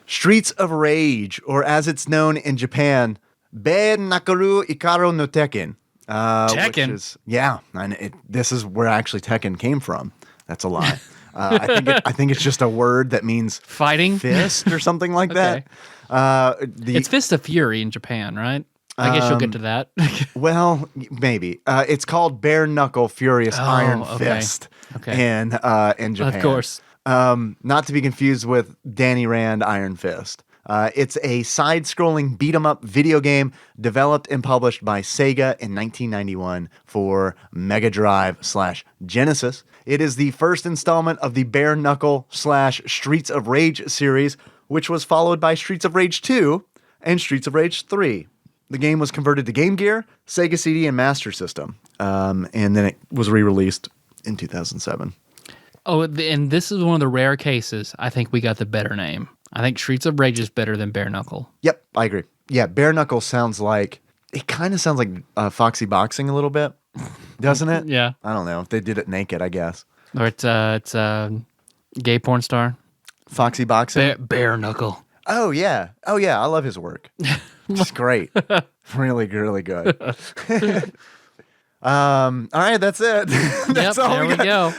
Streets of Rage, or as it's known in Japan, Be Nakaru Ikaro no Tekken.
Tekken?
This is where actually Tekken came from. That's a lie. I think it's just a word that means
fighting,
fist or something like that.
It's Fist of Fury in Japan, right? I guess you'll get to that.
Well, maybe. It's called Bare Knuckle Furious Iron Fist in Japan.
Of course.
Not to be confused with Danny Rand Iron Fist. It's a side-scrolling beat-em-up video game developed and published by Sega in 1991 for Mega Drive/Genesis. It is the first installment of the Bare Knuckle/Streets of Rage series, which was followed by Streets of Rage 2 and Streets of Rage 3. The game was converted to Game Gear, Sega CD, and Master System, and then it was re-released in 2007.
Oh, and this is one of the rare cases I think we got the better name. I think Streets of Rage is better than Bare Knuckle.
Yep, I agree. Yeah, Bare Knuckle it kind of sounds like Foxy Boxing a little bit, doesn't it?
Yeah.
I don't know. If they did it naked, I guess.
Or it's gay porn star.
Foxy Boxing?
Bare Knuckle.
Oh, yeah. I love his work. It's great. Really, really good. All right, that's it. That's all
there we go.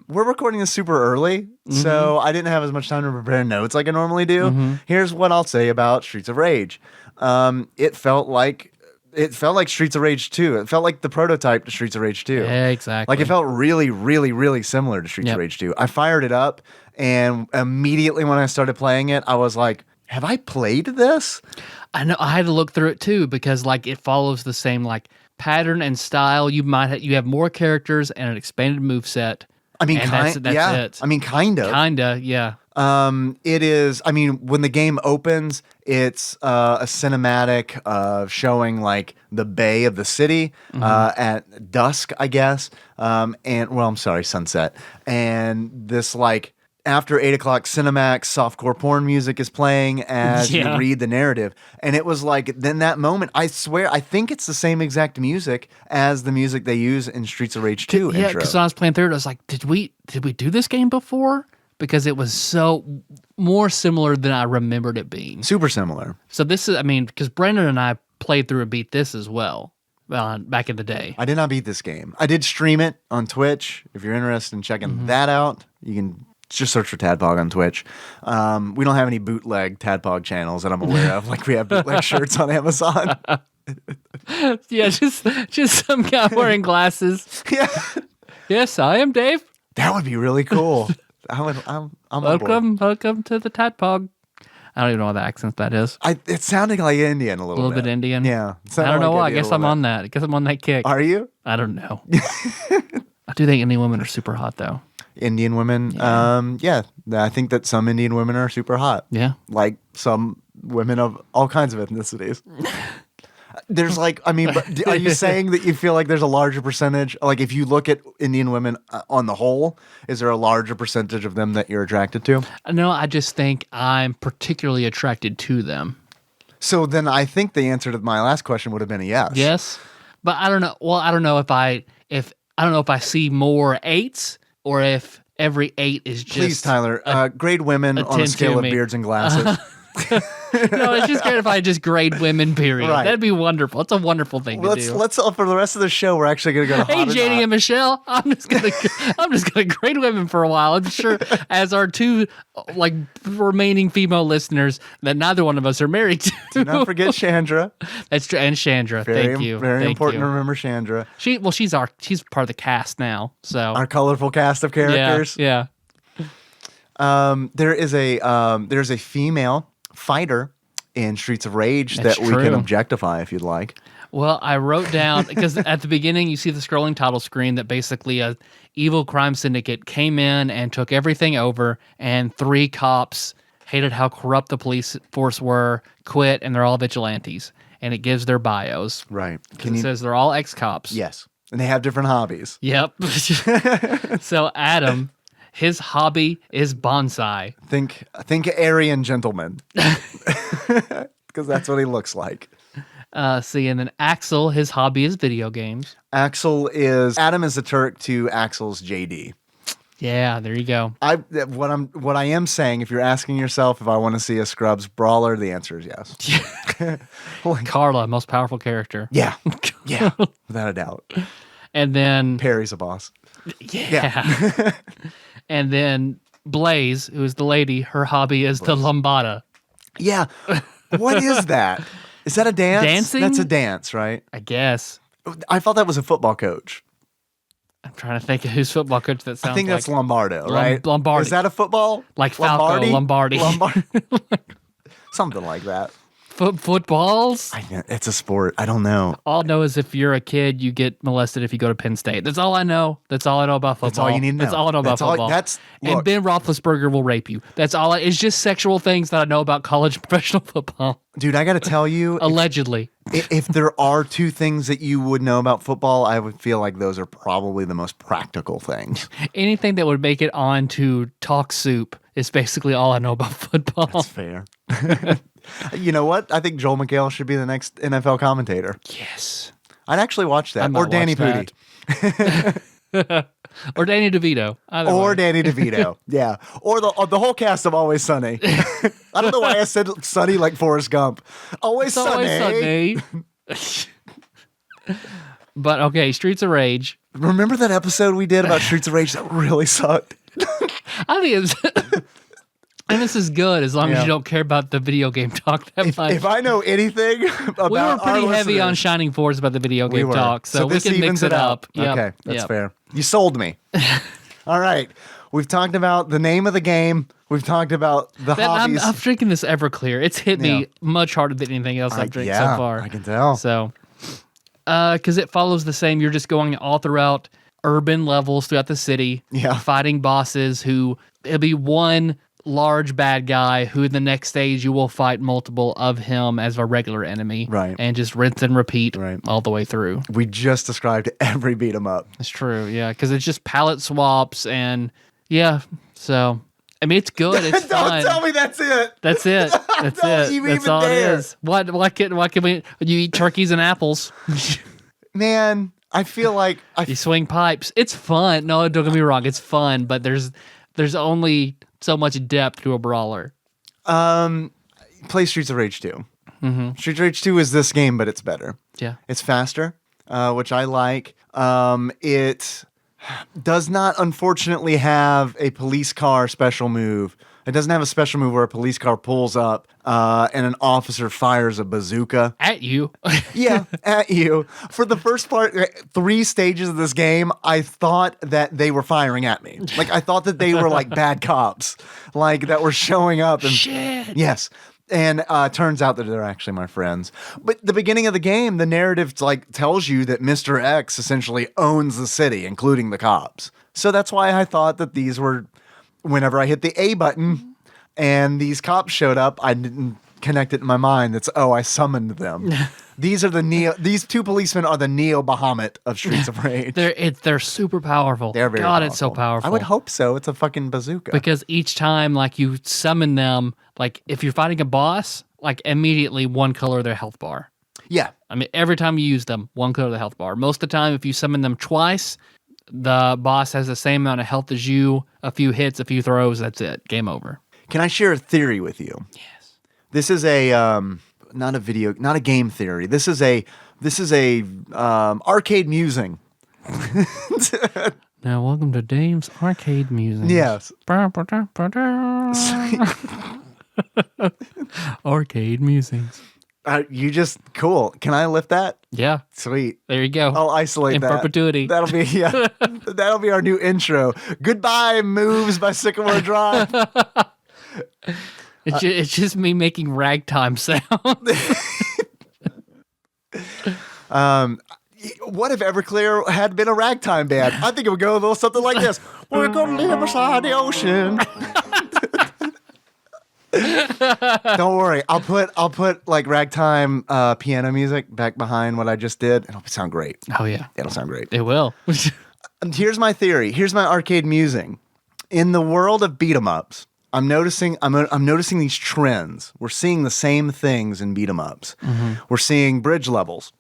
We're recording this super early, so I didn't have as much time to prepare notes like I normally do. Here's what I'll say about Streets of Rage. It felt like Streets of Rage 2. It felt like the prototype to Streets of Rage 2.
Yeah, exactly.
Like it felt really, really, really similar to Streets of Rage 2. I fired it up, and immediately when I started playing it, I was like, have I played this?
I know. I had to look through it too because like it follows the same like pattern and style. You have more characters and an expanded moveset.
I mean,
that's it.
I mean, kind of.
Kinda, yeah.
It is. I mean, when the game opens, it's a cinematic of showing like the bay of the city at dusk, I guess. Sunset. And this like after 8 o'clock Cinemax softcore porn music is playing as you read the narrative. And it was like, then that moment, I swear, I think it's the same exact music as the music they use in Streets of Rage 2
Yeah,
intro.
because when I was playing through it, I was like, did we do this game before? Because it was so more similar than I remembered it being.
Super similar.
So this is, I mean, because Brendan and I played through and beat this as well back in the day.
I did not beat this game. I did stream it on Twitch. If you're interested in checking that out, you can just search for Tadpog on Twitch. We don't have any bootleg Tadpog channels that I'm aware of. Like we have bootleg shirts on Amazon.
Yeah, just some guy wearing glasses.
Yeah.
Yes, I am Dave.
That would be really cool. I'm
Welcome to the Tadpog. I don't even know what the accent that is.
It's sounding like Indian a little
bit Indian.
Yeah.
I don't know why. I guess I'm on that. I guess I'm on that kick.
Are you?
I don't know. I do think Indian women are super hot though.
Indian women. Yeah. I think that some Indian women are super hot.
Yeah.
Like some women of all kinds of ethnicities. There's like, I mean, but are you saying that you feel like there's a larger percentage? Like if you look at Indian women on the whole, is there a larger percentage of them that you're attracted to?
No, I just think I'm particularly attracted to them.
So then I think the answer to my last question would have been a yes.
Yes. But I don't know. Well, I don't know if I see more 8s or if every 8 is just.
Please, Tyler, grade women on a scale of beards and glasses.
No, it's just great if I just grade women, period.
Right.
That'd be wonderful. It's a wonderful thing to do.
Let's for the rest of the show, we're actually going to go to
Hey, JD and Michelle, I'm just gonna grade women for a while. I'm sure as our two like remaining female listeners that neither one of us are married to.
Do not forget Chandra.
That's true, and Chandra. Thank you.
Very
Thank
important
you.
to remember Chandra.
She's part of the cast now. So
our colorful cast of characters.
Yeah.
There's a female fighter in Streets of Rage
That's
that we
true.
can objectify if you'd like.
Well, I wrote down because at the beginning you see the scrolling title screen that basically a evil crime syndicate came in and took everything over, and 3 cops hated how corrupt the police force were, quit, and they're all vigilantes. And it gives their bios.
Right.
It says they're all ex-cops.
Yes. And they have different hobbies.
Yep. So Adam, his hobby is bonsai.
Think Aryan gentleman. Because that's what he looks like.
And then Axel, his hobby is video games.
Adam is the Turk to Axel's JD.
Yeah, there you go.
What I am saying, if you're asking yourself if I want to see a Scrubs brawler, the answer is yes.
Carla, most powerful character.
Yeah, without a doubt.
And then
Perry's a boss.
Yeah. And then Blaze, who is the lady, her hobby is the lambada.
Yeah. What is that? Is that a dance?
Dancing?
That's a dance, right?
I guess.
I thought that was a football coach.
I'm trying to think of whose football coach that sounds
I think
like.
that's Lombardo, right?
Lombardi.
Is that a football?
Like Falco, Lombardi.
Something like that.
Footballs?
It's a sport. I don't know.
All I know is if you're a kid, you get molested if you go to Penn State. That's all I know. That's all I know about football.
That's all you need to know.
That's all I know about football. And Ben Roethlisberger will rape you. That's all. It's just sexual things that I know about college professional football.
Dude, I got to tell you.
Allegedly.
If there are two things that you would know about football, I would feel like those are probably the most practical things.
Anything that would make it on to Talk Soup is basically all I know about football.
That's fair. You know what? I think Joel McHale should be the next NFL commentator.
Yes.
I'd actually watch that. Or Danny Pudi.
Or Danny DeVito.
Danny DeVito. Yeah. Or the whole cast of Always Sunny. I don't know why I said Sunny like Forrest Gump. Always Sunny. But
okay, Streets of Rage.
Remember that episode we did about Streets of Rage that really sucked?
I think it's... And this is good as long as you don't care about the video game talk that much.
If I know anything about
we were pretty heavy on Shining Force about the video game talk, so we can mix it up. Yep.
Okay, that's fair. You sold me. All right. We've talked about the name of the game. We've talked about the hobbies.
I'm drinking this Everclear. It's hit me much harder than anything else I've drank so far.
I can tell.
So, because it follows the same. You're just going all throughout urban levels throughout the city, fighting bosses who it'll be one large bad guy who the next stage you will fight multiple of him as a regular enemy.
Right.
And just rinse and repeat all the way through.
We just described every beat 'em up.
That's true, yeah. Because it's just palette swaps and so I mean it's good, it's fun.
Don't tell me that's it.
That's it. That's it. That's all it is. What can we you eat turkeys and apples?
Man, I feel like
you swing pipes. It's fun. No, don't get me wrong, it's fun, but there's only so much depth to a brawler.
Play Streets of Rage 2. Mm-hmm. Streets of Rage 2 is this game, but it's better.
Yeah.
It's faster, which I like. It does not, unfortunately, have a police car special move. It doesn't have a special move where a police car pulls up and an officer fires a bazooka.
At you.
Yeah, at you. For the first part, 3 stages of this game, I thought that they were firing at me. Like, I thought that they were like bad cops, like that were showing up. And,
shit.
Yes. And turns out that they're actually my friends. But the beginning of the game, the narrative like tells you that Mr. X essentially owns the city, including the cops. So that's why I thought that these were... Whenever I hit the A button and these cops showed up, I didn't connect it in my mind. That's, I summoned them. These 2 policemen are the Neo Bahamut of Streets of Rage.
They're super powerful.
They're very powerful.
It's so powerful.
I would hope so. It's a fucking bazooka.
Because each time, like, you summon them, like, if you're fighting a boss, like, immediately one color of their health bar.
Yeah.
I mean, every time you use them, one color of the health bar. Most of the time, if you summon them twice... The boss has the same amount of health as you. A few hits, a few throws, that's it. Game over.
Can I share a theory with you?
Yes.
This is not a game theory. This is a arcade musing.
Now, welcome to Dave's Arcade Musings.
Yes.
Arcade Musings.
Cool. Can I lift that?
Yeah.
Sweet.
There you go.
I'll isolate
in
that.
In perpetuity.
That'll be our new intro. Goodbye, Moves by Sycamore Drive.
It's just me making ragtime sounds.
What if Everclear had been a ragtime band? I think it would go a little something like this. We're gonna live beside the ocean. Don't worry, I'll put like ragtime piano music back behind what I just did. It'll sound great.
Oh yeah,
it'll sound great.
It will.
Here's my theory. Here's my arcade musing. In the world of beat 'em ups, I'm noticing these trends. We're seeing the same things in beat 'em ups. Mm-hmm. We're seeing bridge levels.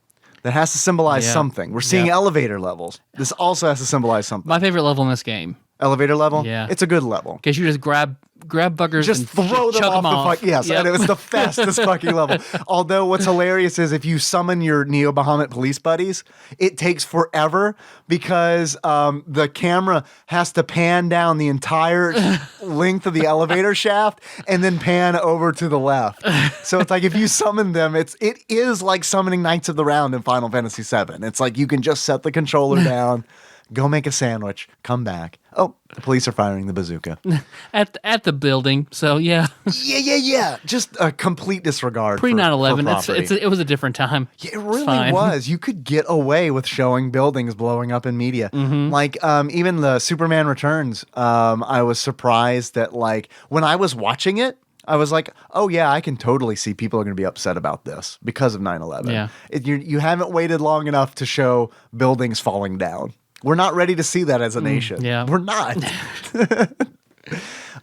That has to symbolize something. We're seeing elevator levels. This also has to symbolize something.
My favorite level in this game.
Elevator level?
Yeah.
It's a good level.
Because you just grab buggers
just
and
throw them off. Yes,
yep.
And it was the fastest fucking level. Although what's hilarious is if you summon your Neo Bahamut police buddies, it takes forever because the camera has to pan down the entire length of the elevator shaft and then pan over to the left. So it's like if you summon them, it is like summoning Knights of the Round in Final Fantasy VII. It's like you can just set the controller down, go make a sandwich, come back. Oh, the police are firing the bazooka.
at the building. So yeah.
Yeah. Just a complete disregard.
Pre 9/11,
property.
it was a different time.
Yeah, it really was. You could get away with showing buildings blowing up in media. Like even the Superman Returns. I was surprised that like when I was watching it, I was like, oh yeah, I can totally see people are going to be upset about this because of 9/11.
Yeah.
You haven't waited long enough to show buildings falling down. We're not ready to see that as a nation.
Yeah.
We're not.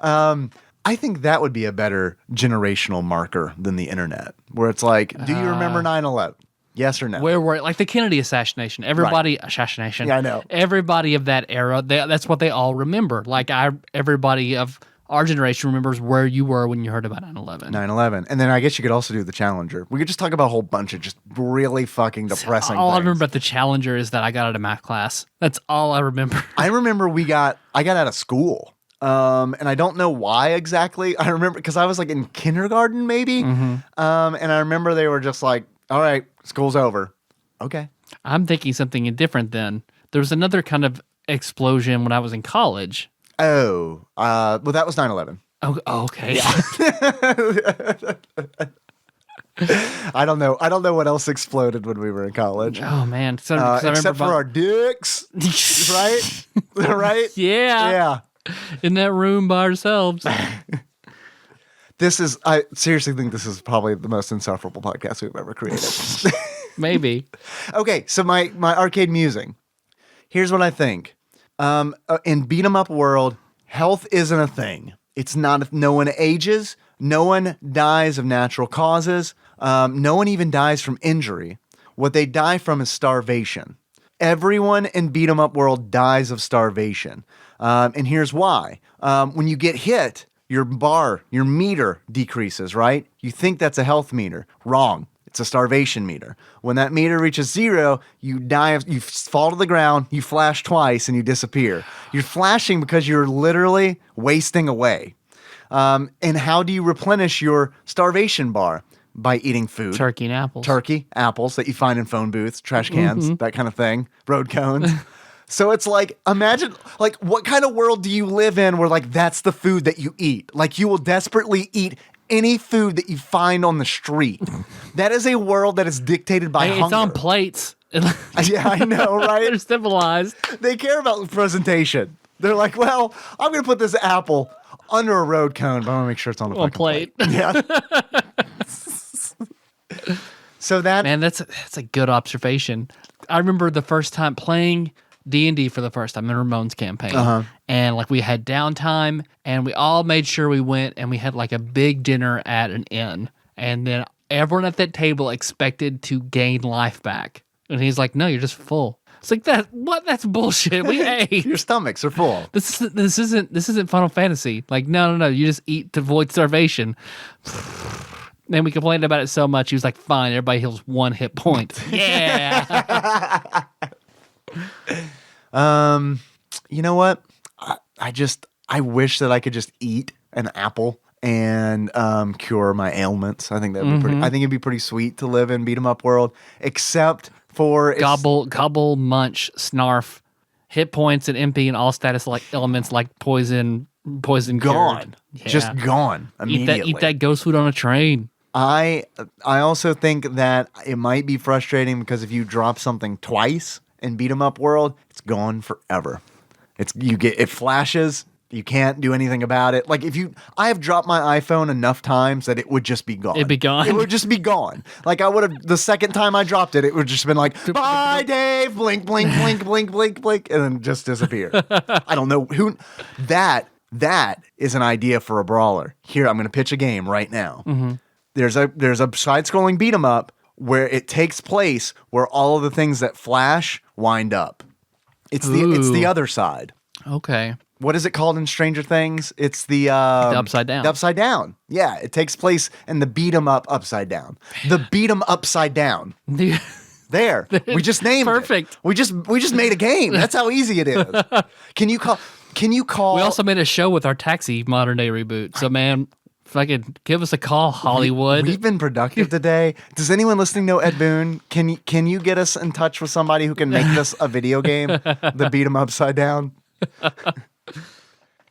I think that would be a better generational marker than the internet, where it's like, do you remember 9/11? Yes or no?
Where were like the Kennedy assassination? Assassination.
Yeah, I know.
Everybody of that era, that's what they all remember. Like everybody of our generation remembers where you were when you heard about 9/11.
9/11. And then I guess you could also do the Challenger. We could just talk about a whole bunch of just really fucking depressing
All I
things.
remember about the Challenger is that I got out of math class. That's all I remember.
I remember I got out of school. And I don't know why exactly. I remember because I was like in kindergarten maybe. And I remember they were just like, all right, school's over. Okay.
I'm thinking something different then. There was another kind of explosion when I was in college.
Oh, well, that was 9/11.
Oh, okay.
Yeah. I don't know what else exploded when we were in college.
Oh man. So, 'cause I
except for our dicks, right? Right?
Yeah.
Yeah.
In that room by ourselves.
I seriously think this is probably the most insufferable podcast we've ever created.
Maybe.
Okay, so my arcade musing. Here's what I think. In beat 'em up world, health isn't a thing. It's not. No one ages. No one dies of natural causes. No one even dies from injury. What they die from is starvation. Everyone in beat 'em up world dies of starvation. And here's why. When you get hit, your meter decreases, right? You think that's a health meter. Wrong. It's a starvation meter. When that meter reaches 0, you die. You fall to the ground, you flash twice, and you disappear. You're flashing because you're literally wasting away. And how do you replenish your starvation bar? By eating food.
Turkey and apples.
Turkey, apples that you find in phone booths, trash cans, that kind of thing, road cones. So it's like, imagine, like, what kind of world do you live in where, like, that's the food that you eat? Like, you will desperately eat any food that you find on the street. That is a world that is dictated by hunger.
It's on plates.
Yeah, I know, right?
They're civilized.
They care about presentation. They're like, well, I'm going to put this apple under a road cone, but I'm going to make sure it's on the fucking plate. Yeah. So that...
Man, that's a good observation. I remember the first time playing D&D for the first time in Ramon's campaign. And like we had downtime and we all made sure we went and we had like a big dinner at an inn. And then everyone at that table expected to gain life back. And he's like, no, you're just full. It's like that's bullshit. We ate.
Your stomachs are full.
This isn't Final Fantasy. Like, no, you just eat to avoid starvation. Then we complained about it so much, he was like, fine, everybody heals 1 hit point. Yeah.
You know what? I wish that I could just eat an apple and cure my ailments. I think that'd be pretty. I think it'd be pretty sweet to live in beat 'em up world, except for
gobble, munch, snarf, hit points and MP and all status like elements like poison
gone,
yeah.
Just gone immediately.
Eat that ghost food on a train.
I also think that it might be frustrating because if you drop something twice in beat 'em up world, it's gone forever. It flashes. You can't do anything about it. Like I have dropped my iPhone enough times that it would just be gone.
It'd be gone.
It would just be gone. Like I would have, the second time I dropped it, it would just been like, bye Dave, blink, blink, blink, blink, blink, blink, and then just disappear. I don't know who, that is an idea for a brawler. Here, I'm going to pitch a game right now. There's a side-scrolling beat 'em up where it takes place where all of the things that flash wind up. It's the other side.
Okay.
What is it called in Stranger Things? It's the
upside down.
The upside down. Yeah, it takes place in the beat 'em up upside down. The beat 'em upside down. There. We just named
Perfect.
it. We just made a game. That's how easy it is. Can you call
We also made a show with our Taxi modern day reboot. So man, fucking give us a call, Hollywood.
We've been productive today. Does anyone listening know Ed Boon? Can you get us in touch with somebody who can make this a video game? The beat 'em upside down.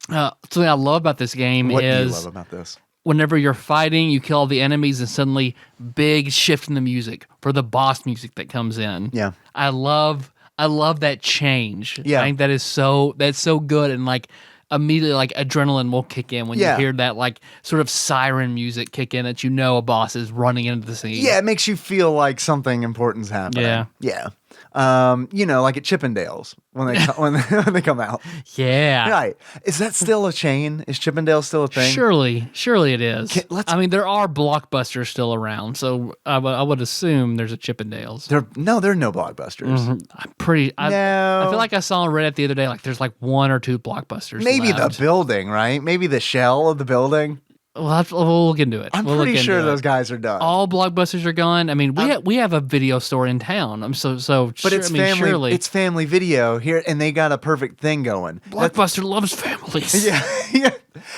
Something I love about this game
What do you
is
love about this?
whenever you're fighting, you kill all the enemies, and suddenly big shift in the music for the boss music that comes in.
Yeah.
I love that change.
Yeah.
I think that's so good, and like immediately like adrenaline will kick in when you hear that like sort of siren music kick in that you know a boss is running into the scene.
Yeah, it makes you feel like something important's happening.
Yeah.
Yeah. Like at Chippendales when they when they come out.
Yeah.
Right. Is that still a chain? Is Chippendales still a thing?
Surely it is. There are Blockbusters still around, so I would assume there's a Chippendales.
There are no Blockbusters.
Mm-hmm. I feel like I saw on Reddit the other day, like there's like 1 or 2 Blockbusters.
Maybe
left.
the building, right? Maybe the shell of the building.
We'll look into it.
I'm pretty sure those guys are done.
All Blockbusters are gone. I mean, we have a video store in town.
But it's family.
Surely.
It's family video here, and they got a perfect thing going.
Blockbuster loves families.
Yeah.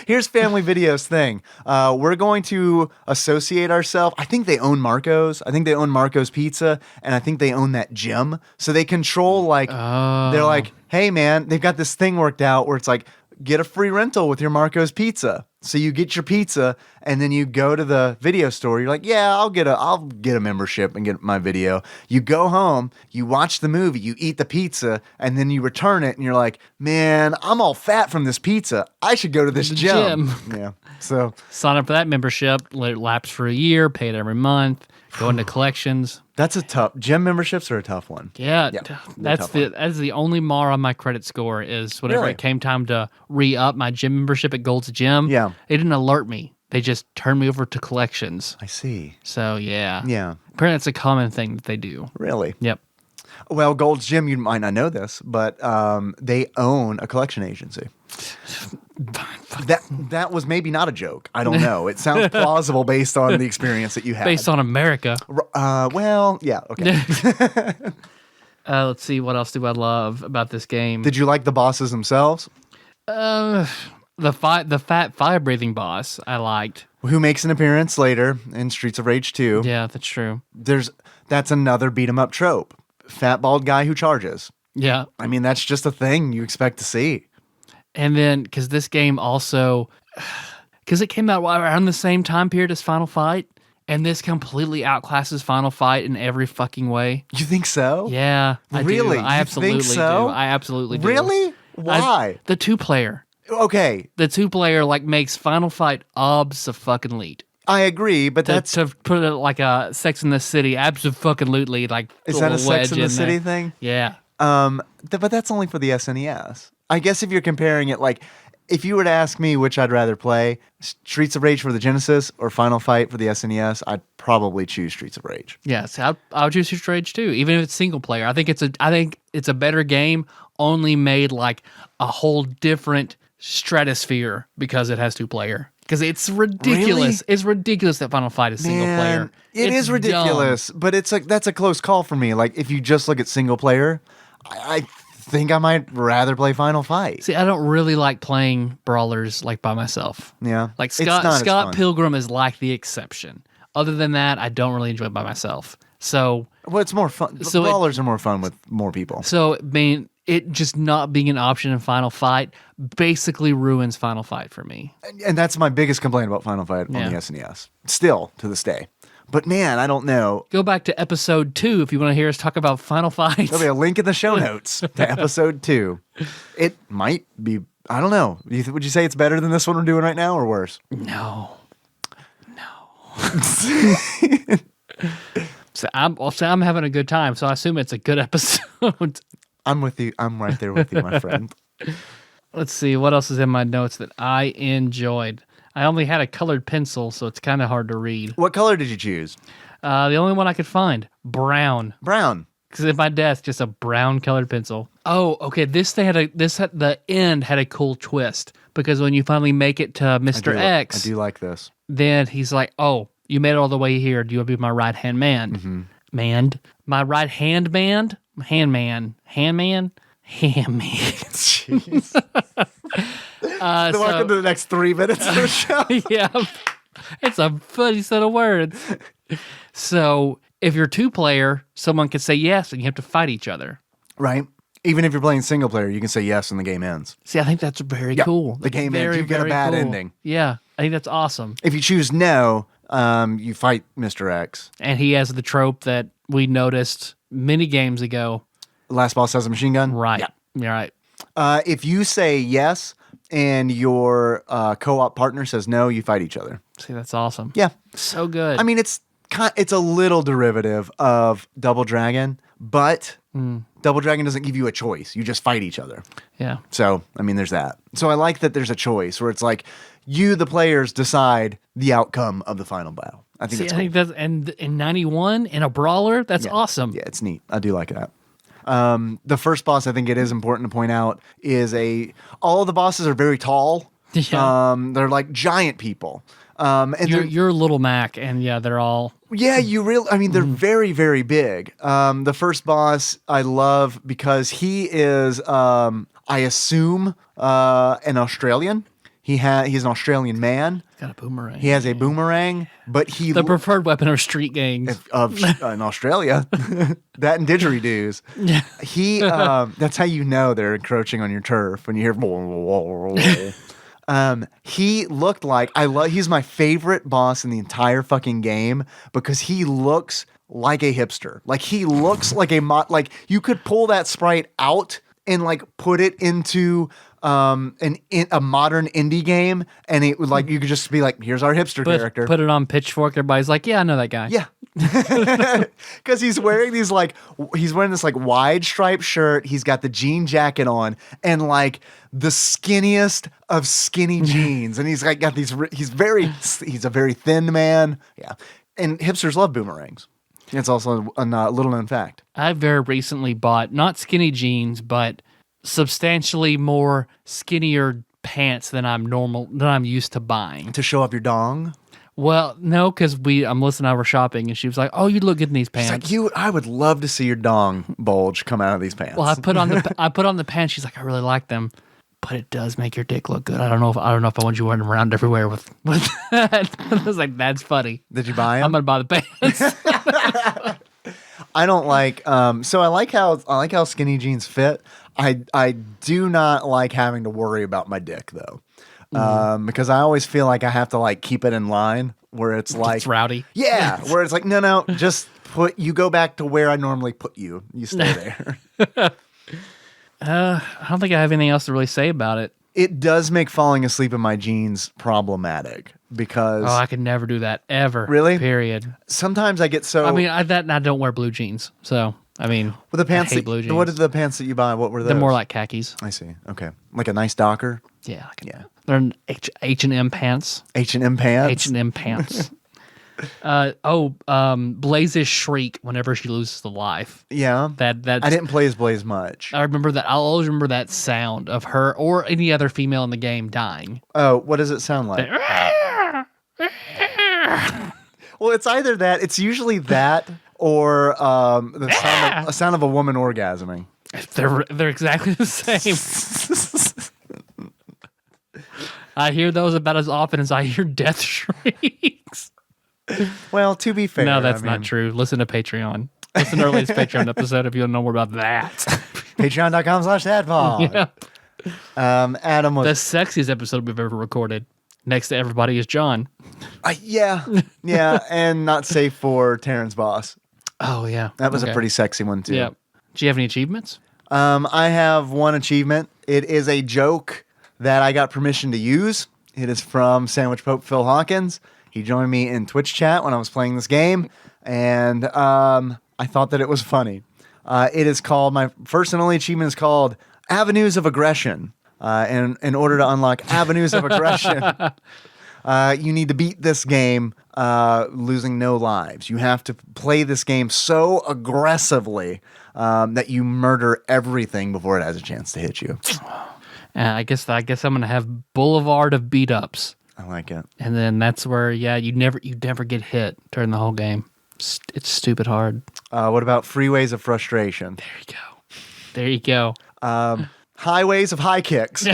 Here's Family Video's thing. We're going to associate ourselves. I think they own Marco's. I think they own Marco's Pizza, and I think they own that gym. So they control they're like, hey man, they've got this thing worked out where it's like, get a free rental with your Marco's Pizza. So you get your pizza, and then you go to the video store. You're like, yeah, I'll get a membership and get my video. You go home, you watch the movie, you eat the pizza, and then you return it, and you're like, man, I'm all fat from this pizza. I should go to this gym. Yeah. So
sign up for that membership. Let it lapse for a year. Pay it every month. Go into collections.
that's a tough gym memberships are a tough one.
Yeah, that's the only mar on my credit score is whenever
Really?
it came time to re-up my gym membership at Gold's Gym.
Yeah.
It didn't alert me. They just turned me over to collections.
I see.
So yeah.
Yeah.
Apparently it's a common thing that they do.
Really?
Yep.
Well, Gold's Gym, you might not know this, but they own a collection agency. That was maybe not a joke. I don't know. It sounds plausible based on the experience that you had.
Based on America.
Well, yeah, okay.
Let's see, what else do I love about this game?
Did you like the bosses themselves?
The fat fire-breathing boss I liked.
Who makes an appearance later in Streets of Rage 2.
Yeah, that's true.
That's another beat 'em up trope. Fat bald guy who charges.
Yeah.
I mean, that's just a thing you expect to see.
And then, because this game also, because it came out around the same time period as Final Fight, and this completely outclasses Final Fight in every fucking way.
You think so?
Yeah, I
Really?
do. I
You
absolutely
think so?
do. I absolutely do.
Really? Why?
The 2-player.
Okay,
The 2-player makes Final Fight obs-a-fucking-lete.
I agree, but that's
To put it like a Sex in the City, abso-fucking-lutely,
is that a Sex in the City thing?
Yeah.
But that's only for the SNES. I guess if you're comparing it, if you were to ask me which I'd rather play, Streets of Rage for the Genesis or Final Fight for the SNES, I'd probably choose Streets of Rage.
Yes, I would choose Streets of Rage too, even if it's single player. I think it's a better game, only made like a whole different stratosphere because it has 2-player. Because it's ridiculous.
Really?
It's ridiculous that Final Fight is single player.
It is ridiculous, but that's a close call for me. Like if you just look at single player, I think I might rather play Final Fight.
See, I don't really like playing brawlers by myself.
Yeah.
Like
It's not as
Scott
fun.
Pilgrim is like the exception. Other than that, I don't really enjoy it by myself. So
Well, it's more fun.
So
Brawlers are more fun with more people.
it just not being an option in Final Fight basically ruins Final Fight for me.
And that's my biggest complaint about Final Fight on the SNES. Still, to this day. But man, I don't know.
Go back to episode 2 if you want to hear us talk about Final Fight.
There'll be a link in the show notes to episode 2. It might be, I don't know. Would you say it's better than this one we're doing right now or worse?
No. So I'm having a good time, so I assume it's a good episode.
I'm with you. I'm right there with you, my friend.
Let's see, what else is in my notes that I enjoyed? I only had a colored pencil, so it's kind of hard to read.
What color did you choose?
The only one I could find, brown.
Brown.
Because at my desk, just a brown colored pencil. Oh, okay. The end had a cool twist because when you finally make it to Mr. X,
I do like this.
then he's like, "Oh, you made it all the way here. Do you want to be my right hand man?
Mm-hmm.
My right hand man, handman.
Jeez. Welcome to the next 3 minutes of the show.
Yeah. It's a funny set of words. So if you're 2-player, someone can say yes and you have to fight each other.
Right. Even if you're playing single player, you can say yes and the game ends.
See, I think that's very cool.
The game ends. You get a bad ending.
Yeah, I think that's awesome.
If you choose no, you fight Mr. X.
And he has the trope that we noticed many games ago.
Last boss has a machine gun?
Right.
Yeah.
You're right.
If you say yes and your co-op partner says no, you fight each other.
See, that's awesome.
Yeah.
So good.
I mean, it's a little derivative of Double Dragon, but Double Dragon doesn't give you a choice. You just fight each other.
Yeah.
So, I mean, there's that. So I like that there's a choice where it's like you, the players, decide the outcome of the final battle. I think that's cool.
I think that's, and in 91, in a brawler, that's awesome.
Yeah, it's neat. I do like that. The first boss, I think it is important to point out, is all of the bosses are very tall.
Yeah.
They're like giant people. And
you're Little Mac, and yeah, they're all...
Yeah, they're very, very big. The first boss I love because he is, I assume, an Australian. He's an Australian man.
He's got a boomerang.
He has a boomerang, but
the preferred weapon of street gangs.
In Australia. That and didgeridoos.
Yeah.
That's how you know they're encroaching on your turf when you hear... He looked like he's my favorite boss in the entire fucking game because he looks like a hipster. Like he looks like like you could pull that sprite out and like put it into a modern indie game and it would like you could just be like, here's our hipster character.
Put it on Pitchfork, everybody's like, yeah, I know that guy.
Yeah. Because he's wearing this like wide striped shirt. He's got the jean jacket on and like the skinniest of skinny jeans. And he's like got these, he's a very thin man. Yeah. And hipsters love boomerangs. It's also a little known fact.
I very recently bought not skinny jeans, but substantially more skinnier pants than I'm used to buying.
To show up your dong?
Well, no, because Melissa and I were shopping, and she was like, "Oh, you look good in these pants."
She's like, I would love to see your dong bulge come out of these pants.
Well, I put on the pants. She's like, "I really like them, but it does make your dick look good." I don't know if I want you wearing them around everywhere with that. I was like, "That's funny."
Did you buy them?
I'm gonna buy the pants.
I don't like. So I like how skinny jeans fit. I do not like having to worry about my dick though. Because I always feel like I have to like keep it in line where it's like
it's rowdy.
Yeah, where it's like no, just you go back to where I normally put you. You stay there.
I don't think I have anything else to really say about it.
It does make falling asleep in my jeans problematic because
I could never do that ever.
Really?
Period.
Sometimes I get so.
I mean, I don't wear blue jeans, so I mean,
the pants
I hate blue jeans.
What are the pants that you buy? What were those?
They're more like khakis.
I see. Okay, like a nice Docker.
Yeah, they're an H&M pants.
H&M pants.
H&M pants. Blaze's shriek whenever she loses the life.
Yeah,
that
I didn't play as Blaze much.
I remember that. I'll always remember that sound of her or any other female in the game dying.
Oh, what does it sound like? Well, it's either that. It's usually that or the sound of a woman orgasming.
They're exactly the same. I hear those about as often as I hear death shrieks.
Well, to be fair.
No, that's not true. Listen to Patreon. Listen to earliest Patreon episode if you want to know more about that.
Patreon.com/TADPOG.
Yeah.
Adam was...
The sexiest episode we've ever recorded. Next to everybody is John.
Yeah, and not safe for Terrence Boss.
Oh, yeah.
That was a pretty sexy one, too.
Yeah. Do you have any achievements?
I have one achievement. It is a joke that I got permission to use. It is from Sandwich Pope Phil Hawkins. He joined me in Twitch chat when I was playing this game, and I thought that it was funny. It is called, my first and only achievement is called Avenues of Aggression. And in order to unlock Avenues of Aggression, you need to beat this game losing no lives. You have to play this game so aggressively that you murder everything before it has a chance to hit you.
I guess I'm gonna have Boulevard of Beat Ups.
I like it.
And then that's where you never get hit during the whole game. It's stupid hard.
What about Freeways of Frustration?
There you go.
Highways of High Kicks.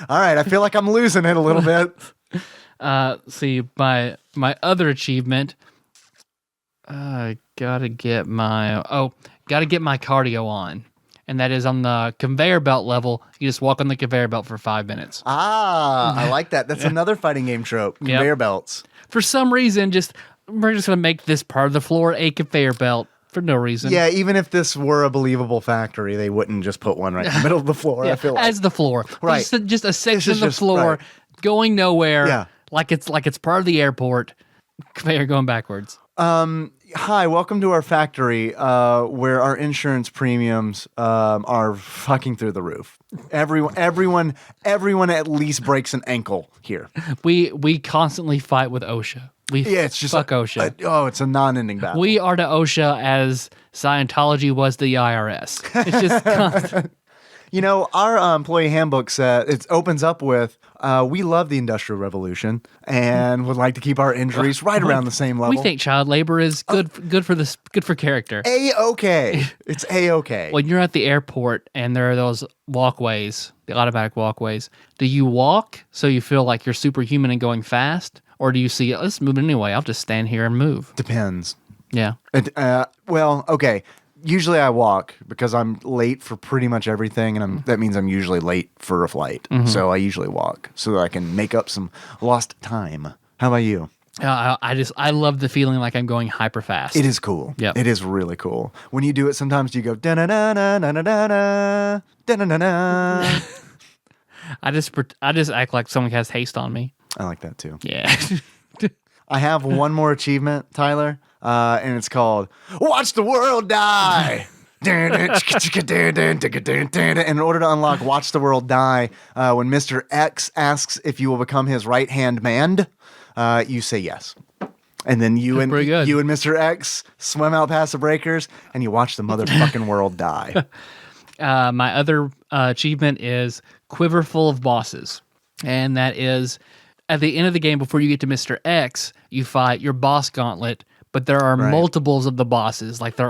All right, I feel like I'm losing it a little bit.
See, my other achievement. Gotta get my cardio on, and that is on the conveyor belt level. You just walk on the conveyor belt for 5 minutes.
I like that. That's another fighting game trope. Conveyor belts.
For some reason, we're just gonna make this part of the floor a conveyor belt for no reason.
Yeah, even if this were a believable factory, they wouldn't just put one right in the middle of the floor. I feel like
as the floor,
right?
Just a section of the floor going nowhere.
Yeah,
like it's part of the airport. Conveyor going backwards.
Hi, welcome to our factory where our insurance premiums are fucking through the roof. Everyone at least breaks an ankle here.
We constantly fight with OSHA.
It's just
fuck OSHA.
It's a non-ending battle.
We are to OSHA as Scientology was the IRS. It's just constant.
You know, our employee handbook says it opens up with, we love the Industrial Revolution and would like to keep our injuries right around the same level.
We think child labor is good for character.
A-okay. It's A-okay.
When you're at the airport and there are those walkways, the automatic walkways, do you walk so you feel like you're superhuman and going fast? Or do you see, let's move anyway, I'll just stand here and move?
Depends.
Yeah.
Well, okay. Usually I walk because I'm late for pretty much everything, and that means I'm usually late for a flight. Mm-hmm. So I usually walk so that I can make up some lost time. How about you?
I love the feeling like I'm going hyper fast.
It is cool.
Yeah,
it is really cool. When you do it, sometimes you go da na na na na na na da na na na.
I just act like someone has haste on me.
I like that too.
Yeah.
I have one more achievement, Tyler, and it's called Watch the World Die. And in order to unlock Watch the World Die, when Mr. X asks if you will become his right-hand man, you say yes. And then you and Mr. X swim out past the breakers, and you watch the motherfucking world die.
My other achievement is Quiver Full of Bosses. And that is, at the end of the game, before you get to Mr. X, you fight your boss gauntlet, but there are multiples of the bosses. Like they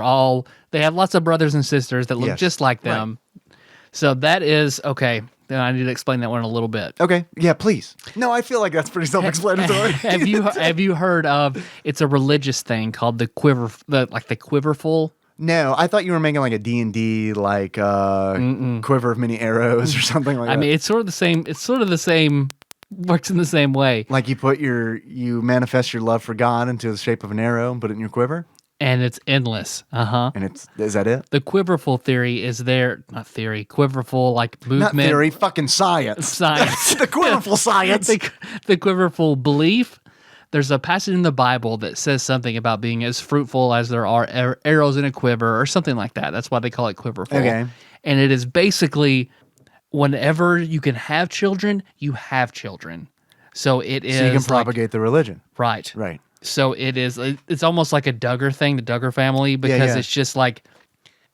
have lots of brothers and sisters that look just like them. Right. So that is, okay, then I need to explain that one a little bit.
Okay, yeah, please. No, I feel like that's pretty self-explanatory.
Have you heard of, it's a religious thing called the Quiverful?
No, I thought you were making like a D&D, like quiver of many arrows or something like that.
I mean, it's sort of the same. It's sort of the same. Works in the same way.
Like you manifest your love for God into the shape of an arrow and put it in your quiver?
And it's endless. Uh-huh.
And is that it?
The Quiverful theory is Quiverful like movement.
Not theory, fucking science.
Science.
The Quiverful science.
The Quiverful belief. There's a passage in the Bible that says something about being as fruitful as there are arrows in a quiver or something like that. That's why they call it Quiverful.
Okay. And
it is basically, whenever you can have children, you have children. So it is.
So you can propagate the religion.
Right.
Right.
So it's almost like a Duggar thing, the Duggar family, because it's just like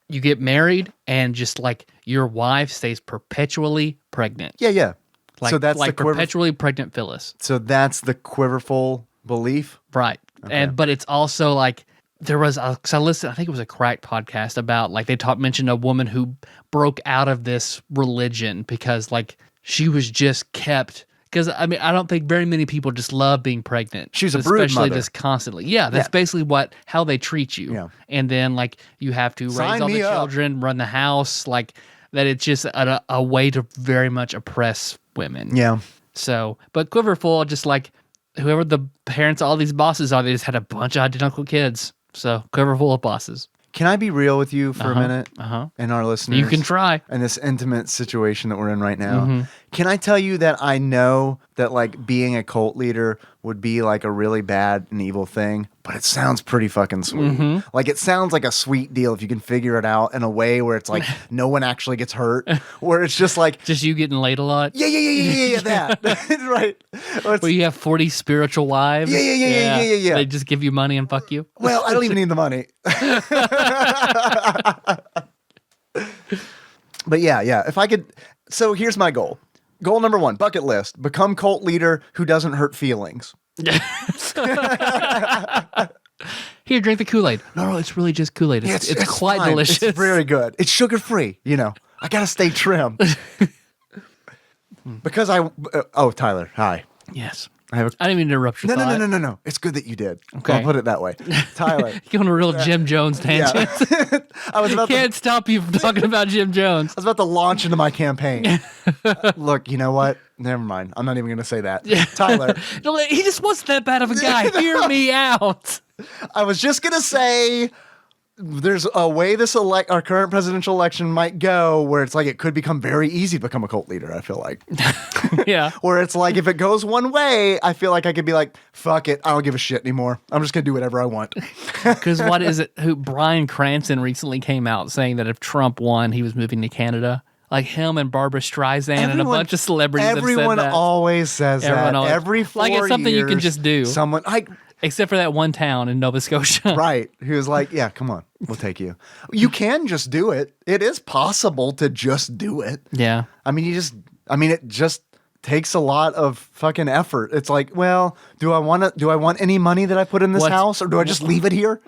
you get married and just like your wife stays perpetually pregnant.
Yeah, yeah.
Like,
so that's
like
the
perpetually pregnant Phyllis.
So that's the Quiverful belief?
Right. Okay. But it's also like, there was, because I listened, I think it was a Crack podcast about, like, they mentioned a woman who broke out of this religion because, like, she was just kept, because, I mean, I don't think very many people just love being pregnant.
She's a brood mother.
Especially just constantly. Yeah, that's basically how they treat you.
Yeah.
And then, like, you have to raise all the children, run the house, like, that it's just a way to very much oppress women.
Yeah.
So, but Quiverful, just like, whoever the parents of all these bosses are, they just had a bunch of identical kids. So, Quiverful of bosses.
Can I be real with you for a minute? And our listeners?
You can try.
In this intimate situation that we're in right now. Can I tell you that I know that, like, being a cult leader would be, like, a really bad and evil thing, but it sounds pretty fucking sweet. Like, it sounds like a sweet deal if you can figure it out in a way where it's, like, no one actually gets hurt, where it's just, like...
Just you getting laid a lot?
Yeah, that. Right.
Where you have 40 spiritual wives?
Yeah.
They just give you money and fuck you?
Well, I don't even need the money. But yeah, if I could... So here's my goal. Goal number 1, bucket list. Become cult leader who doesn't hurt feelings.
Here, drink the Kool-Aid. No, it's really just Kool-Aid. It's quite
fine.
delicious.
It's very good. It's sugar-free, you know. I gotta stay trim. Because Tyler, hi.
Yes.
I didn't
even interrupt your thought.
No. It's good that you did.
Okay.
I'll put it that way. Tyler.
You're on a real Jim Jones tangent.
Yeah. I
can't stop you from talking about Jim Jones.
I was about to launch into my campaign. Look, you know what? Never mind. I'm not even going to say that. Tyler.
He just wasn't that bad of a guy. Hear me out.
I was just going to say there's a way our current presidential election might go where it's like it could become very easy to become a cult leader, I feel like.
Yeah.
Where it's like if it goes one way, I feel like I could be like, fuck it, I don't give a shit anymore. I'm just going to do whatever I want.
Because what is it? Brian Cranston recently came out saying that if Trump won, he was moving to Canada. Like him and Barbara Streisand and a bunch of celebrities have said that.
Everyone always says that. Every 4 years.
Like it's something you can just do.
Except
for that one town in Nova Scotia.
Right. He was like, yeah, come on. We'll take you. You can just do it. It is possible to just do it.
Yeah.
It just takes a lot of fucking effort. It's like, well, do I want any money that I put in this house or do I just leave it here?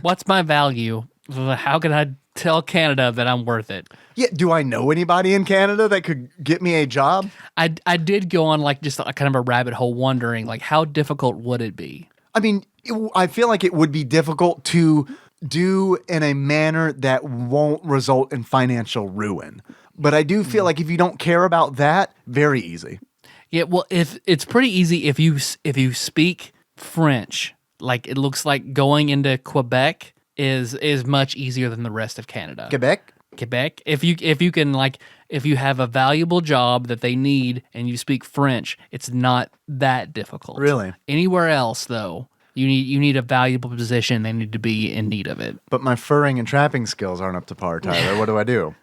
What's my value? How can I tell Canada that I'm worth it?
Yeah. Do I know anybody in Canada that could get me a job?
I did go on like just a kind of a rabbit hole wondering like how difficult would it be?
I feel like it would be difficult to do in a manner that won't result in financial ruin. But I do feel like if you don't care about that, very easy.
Yeah, well, if it's pretty easy if you speak French, like it looks like going into Quebec is much easier than the rest of Canada.
Quebec.
If you have a valuable job that they need and you speak French, it's not that difficult.
Really?
Anywhere else though, you need a valuable position, they need to be in need of it.
But my furring and trapping skills aren't up to par, Tyler. What do I do?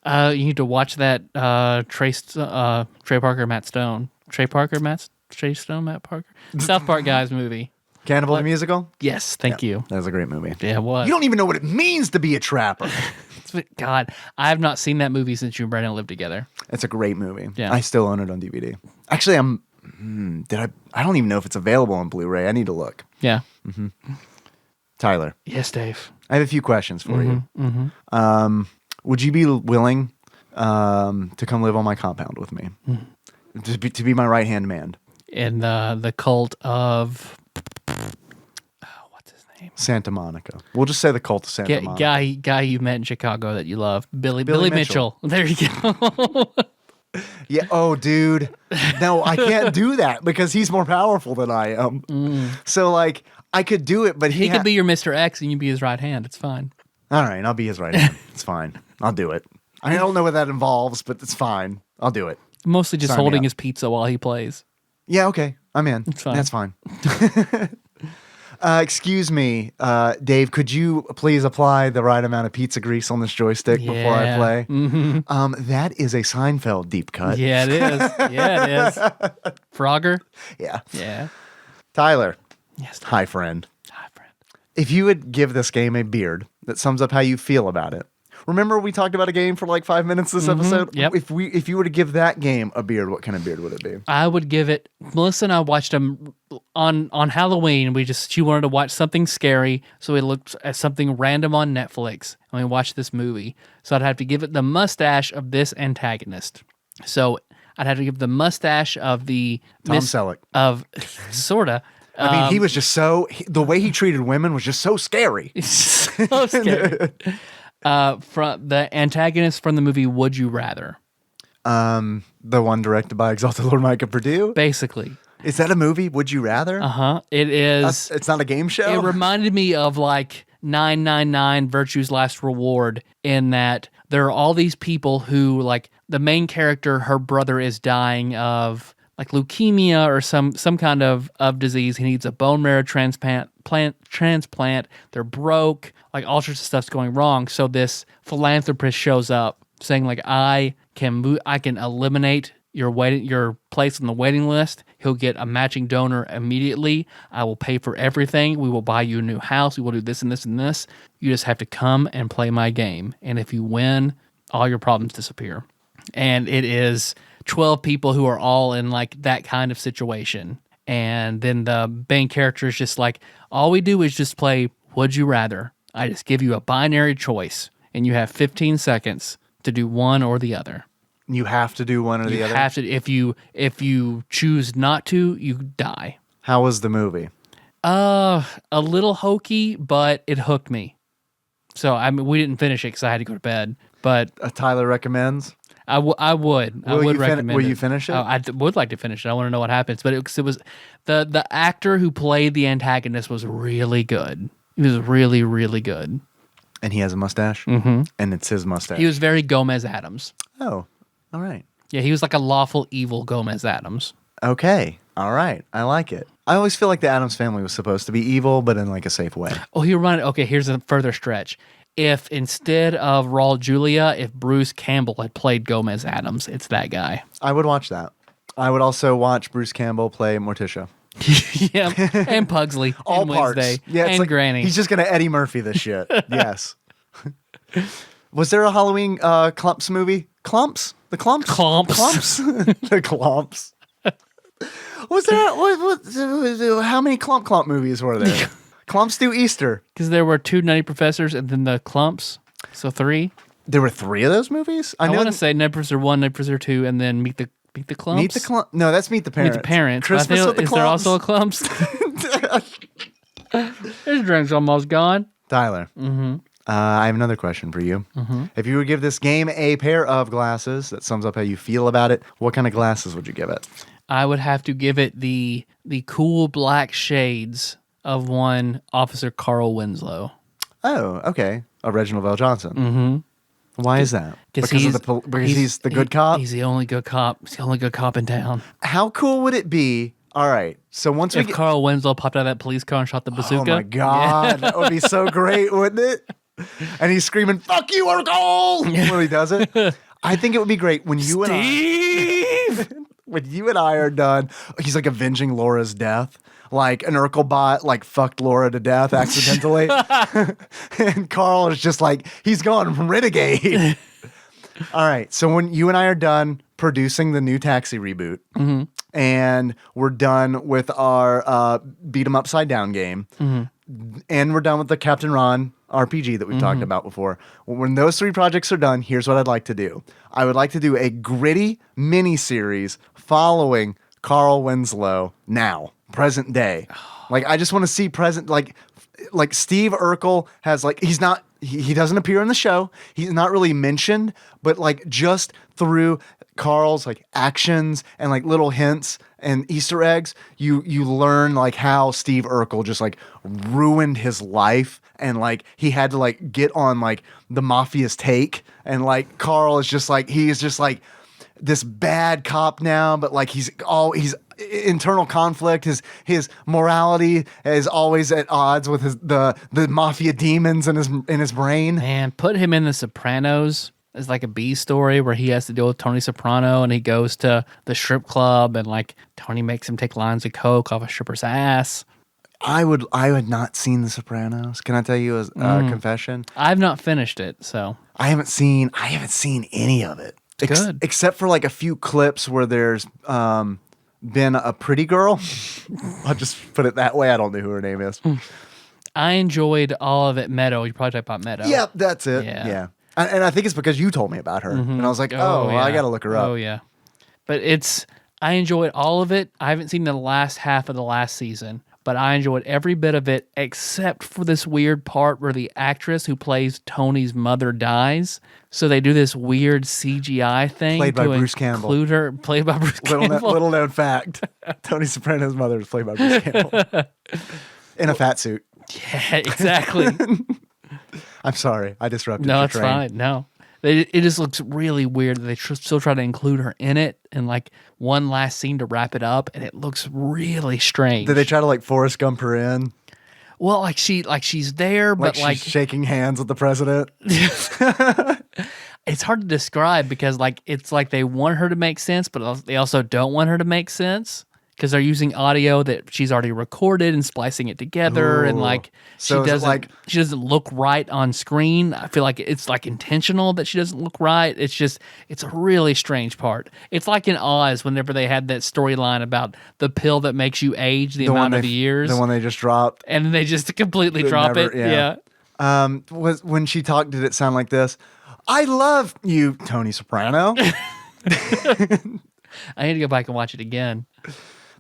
You need to watch that Trey Parker, Matt Stone. Trey Stone, Matt Parker? South Park guys movie.
Cannibal the Musical?
Yes, thank you.
That was a great movie.
Yeah, it was.
You don't even know what it means to be a trapper.
God, I have not seen that movie since you and Brandon lived together.
It's a great movie.
Yeah.
I still own it on DVD. Actually, I don't even know if it's available on Blu-ray. I need to look.
Yeah.
Mm-hmm. Tyler.
Yes, Dave.
I have a few questions for you. Mm-hmm. Would you be willing to come live on my compound with me? Mm-hmm. To be my right-hand man?
In the cult of... what's his name?
Santa Monica. We'll just say the cult of Santa Monica.
Guy you met in Chicago that you love. Billy Mitchell. There you go.
Yeah. Oh, dude. No, I can't do that because he's more powerful than I am. So, like, I could do it, but
he could be your Mr. X and you be his right hand. It's fine.
All right, I'll be his right hand. It's fine. I'll do it. I don't know what that involves, but it's fine. I'll do it.
Mostly just holding his pizza while he plays.
Yeah, okay. I'm in.
It's fine.
That's fine. Excuse me, Dave, could you please apply the right amount of pizza grease on this joystick before I play? Mm-hmm. That is a Seinfeld deep cut.
Yeah, it is. Yeah, it is. Frogger?
Yeah.
Yeah.
Tyler.
Yes.
Hi, friend.
Hi, friend.
If you would give this game a beard that sums up how you feel about it. Remember we talked about a game for like 5 minutes this episode?
Yep.
If you were to give that game a beard, what kind of beard would it be?
I would give it... Melissa and I watched them on Halloween. She wanted to watch something scary, so we looked at something random on Netflix, and we watched this movie. So I'd have to give it the mustache of this antagonist. So I'd have to give the mustache of the...
Tom Selleck.
Of... Sorta.
I mean, he was just the way he treated women was just so scary.
So scary. From the antagonist from the movie Would You Rather?
The one directed by Exalted Lord Micah Purdue?
Basically.
Is that a movie, Would You Rather?
Uh-huh. It is.
It's not a game show?
It reminded me of like 999 Virtue's Last Reward in that there are all these people who, like, the main character, her brother is dying of like leukemia or some kind of disease. He needs a bone marrow transplant. They're broke. Like all sorts of stuff's going wrong. So this philanthropist shows up saying like, I can eliminate your place on the waiting list. He'll get a matching donor immediately. I will pay for everything. We will buy you a new house. We will do this and this and this. You just have to come and play my game. And if you win, all your problems disappear. And it is 12 people who are all in like that kind of situation. And then the main character is just like, all we do is just play Would You Rather. I just give you a binary choice, and you have 15 seconds to do one or the other.
You have to do one or the other?
You have to. If you choose not to, you die.
How was the movie?
A little hokey, but it hooked me. So I mean, we didn't finish it because I had to go to bed. But
Tyler recommends?
I would recommend it.
Will you finish it?
I would like to finish it. I want to know what happens. But it was the actor who played the antagonist was really good. He was really, really good.
And he has a mustache?
Mm-hmm.
And it's his mustache.
He was very Gomez Adams.
Oh, all right.
Yeah, he was like a lawful evil Gomez Adams.
Okay. All right. I like it. I always feel like the Addams family was supposed to be evil, but in like a safe way.
Oh, he reminded. Okay, here's a further stretch. If instead of Raul Julia, if Bruce Campbell had played Gomez Adams, it's that guy.
I would watch that. I would also watch Bruce Campbell play Morticia.
Yeah, and Pugsley,
all
and
parts.
Wednesday,
Yeah, it's
and
like,
Granny.
He's just gonna Eddie Murphy this shit. Yes. Was there a Halloween Clumps movie? Clumps? The Clumps?
Clumps.
Clumps? The Clumps. Was there? How many Clump movies were there? Clumps do Easter.
Because there were 2 Nutty Professors and then the Clumps, so 3.
There were 3 of those movies.
I want to say Nutty Professor 1, Nutty Professor 2, and then Meet the Clumps.
Meet the Clumps. No, that's Meet the Parents.
Meet the Parents.
Christmas with the
is
Clumps.
there also a Clumps? His drink's almost gone.
Tyler.
Mm-hmm.
I have another question for you.
Mm-hmm.
If you would give this game a pair of glasses that sums up how you feel about it, what kind of glasses would you give it?
I would have to give it the cool black shades of one Officer Carl Winslow.
Oh, okay. Reginald Vell Johnson.
Mm-hmm.
Why is that? Because he's the good cop?
He's the only good cop. He's the only good cop in town.
How cool would it be? All right. So once
if Carl Winslow popped out of that police car and shot the bazooka.
Oh my God. That would be so great, wouldn't it? And he's screaming, "Fuck you, Urkel!" when he does it. I think it would be great when you and I... when you and I are done, he's like avenging Laura's death. Like an Urkel bot, like fucked Laura to death accidentally. And Carl is just like, he's gone from Renegade. All right. So when you and I are done producing the new Taxi reboot, and we're done with our Beat 'em Upside Down game, and we're done with the Captain Ron RPG that we've talked about before. When those 3 projects are done, here's what I'd like to do. I would like to do a gritty mini-series following Carl Winslow now, present day. Like, I just want to see present, like Steve Urkel has, like, he's not, he doesn't appear in the show. He's not really mentioned, but like just through Carl's like actions and like little hints and Easter eggs, you learn like how Steve Urkel just like ruined his life, and like he had to like get on like the mafia's take, and like Carl is just like, he is just like this bad cop now, but like he's internal conflict. His morality is always at odds with the mafia demons in his brain.
Man, put him in The Sopranos as like a B story where he has to deal with Tony Soprano, and he goes to the strip club, and like Tony makes him take lines of coke off a stripper's ass.
I had not seen The Sopranos. Can I tell you a confession?
I've not finished it, so
I haven't seen any of it.
Good.
Except for like a few clips where there's been a pretty girl. I'll just put it that way. I don't know who her name is.
I enjoyed all of it. Meadow. You probably talked about Meadow.
Yeah, that's it.
Yeah.
And I think it's because you told me about her. And I was like, well, I got to look her up.
Oh, yeah. But I enjoyed all of it. I haven't seen the last half of the last season, but I enjoyed every bit of it except for this weird part where the actress who plays Tony's mother dies. So they do this weird CGI thing.
Played by Bruce Campbell.
Played by Bruce Campbell.
Little known fact. Tony Soprano's mother is played by Bruce Campbell. In a fat suit.
Yeah, exactly.
I'm sorry. I disrupted
No,
your
it's
train.
fine. No. It just looks really weird that they still try to include her in it, and like one last scene to wrap it up, and it looks really strange.
Did they try to like Forrest Gump her in?
Well, she's there, but
She's shaking hands with the president.
It's hard to describe because like it's like they want her to make sense, but they also don't want her to make sense because they're using audio that she's already recorded and splicing it together. Ooh. And like she doesn't look right on screen. I feel like it's like intentional that she doesn't look right. It's a really strange part. It's like in Oz whenever they had that storyline about the pill that makes you age the amount of years.
The one they just dropped.
And then they just completely drop it. Yeah.
Was when she talked, did it sound like this? I love you, Tony Soprano.
I need to go back and watch it again.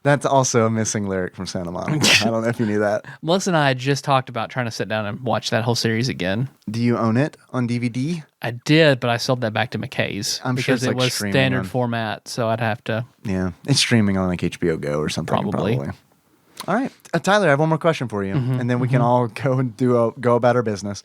That's also a missing lyric from Santa Monica. I don't know if you knew that.
Melissa and I had just talked about trying to sit down and watch that whole series again.
Do you own it on DVD?
I did, but I sold that back to McKay's.
I'm sure
because it was standard
on
format, so I'd have to.
Yeah, it's streaming on like HBO Go or something.
Probably.
All right, Tyler, I have one more question for you, and then we can all go and go about our business.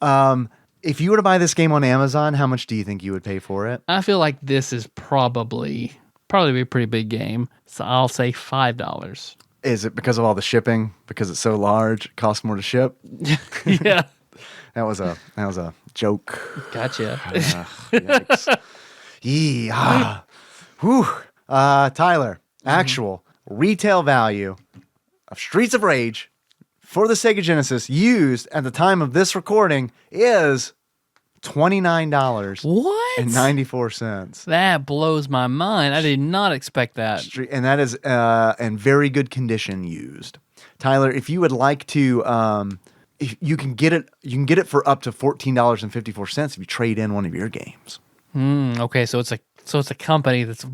If you were to buy this game on Amazon, how much do you think you would pay for it?
I feel like this is probably be a pretty big game, so I'll say $5.
Is it because of all the shipping? Because it's so large, it costs more to ship?
Yeah.
That was a joke.
Gotcha.
Yikes. Yeah. Whew. Tyler, actual retail value of Streets of Rage for the Sega Genesis used at the time of this recording is $29.94.
What? That blows my mind. I did not expect that.
And that is in very good condition used. Tyler, if you would like to, if you can get it for up to $14.54 if you trade in one of your games.
Okay, so it's a company that's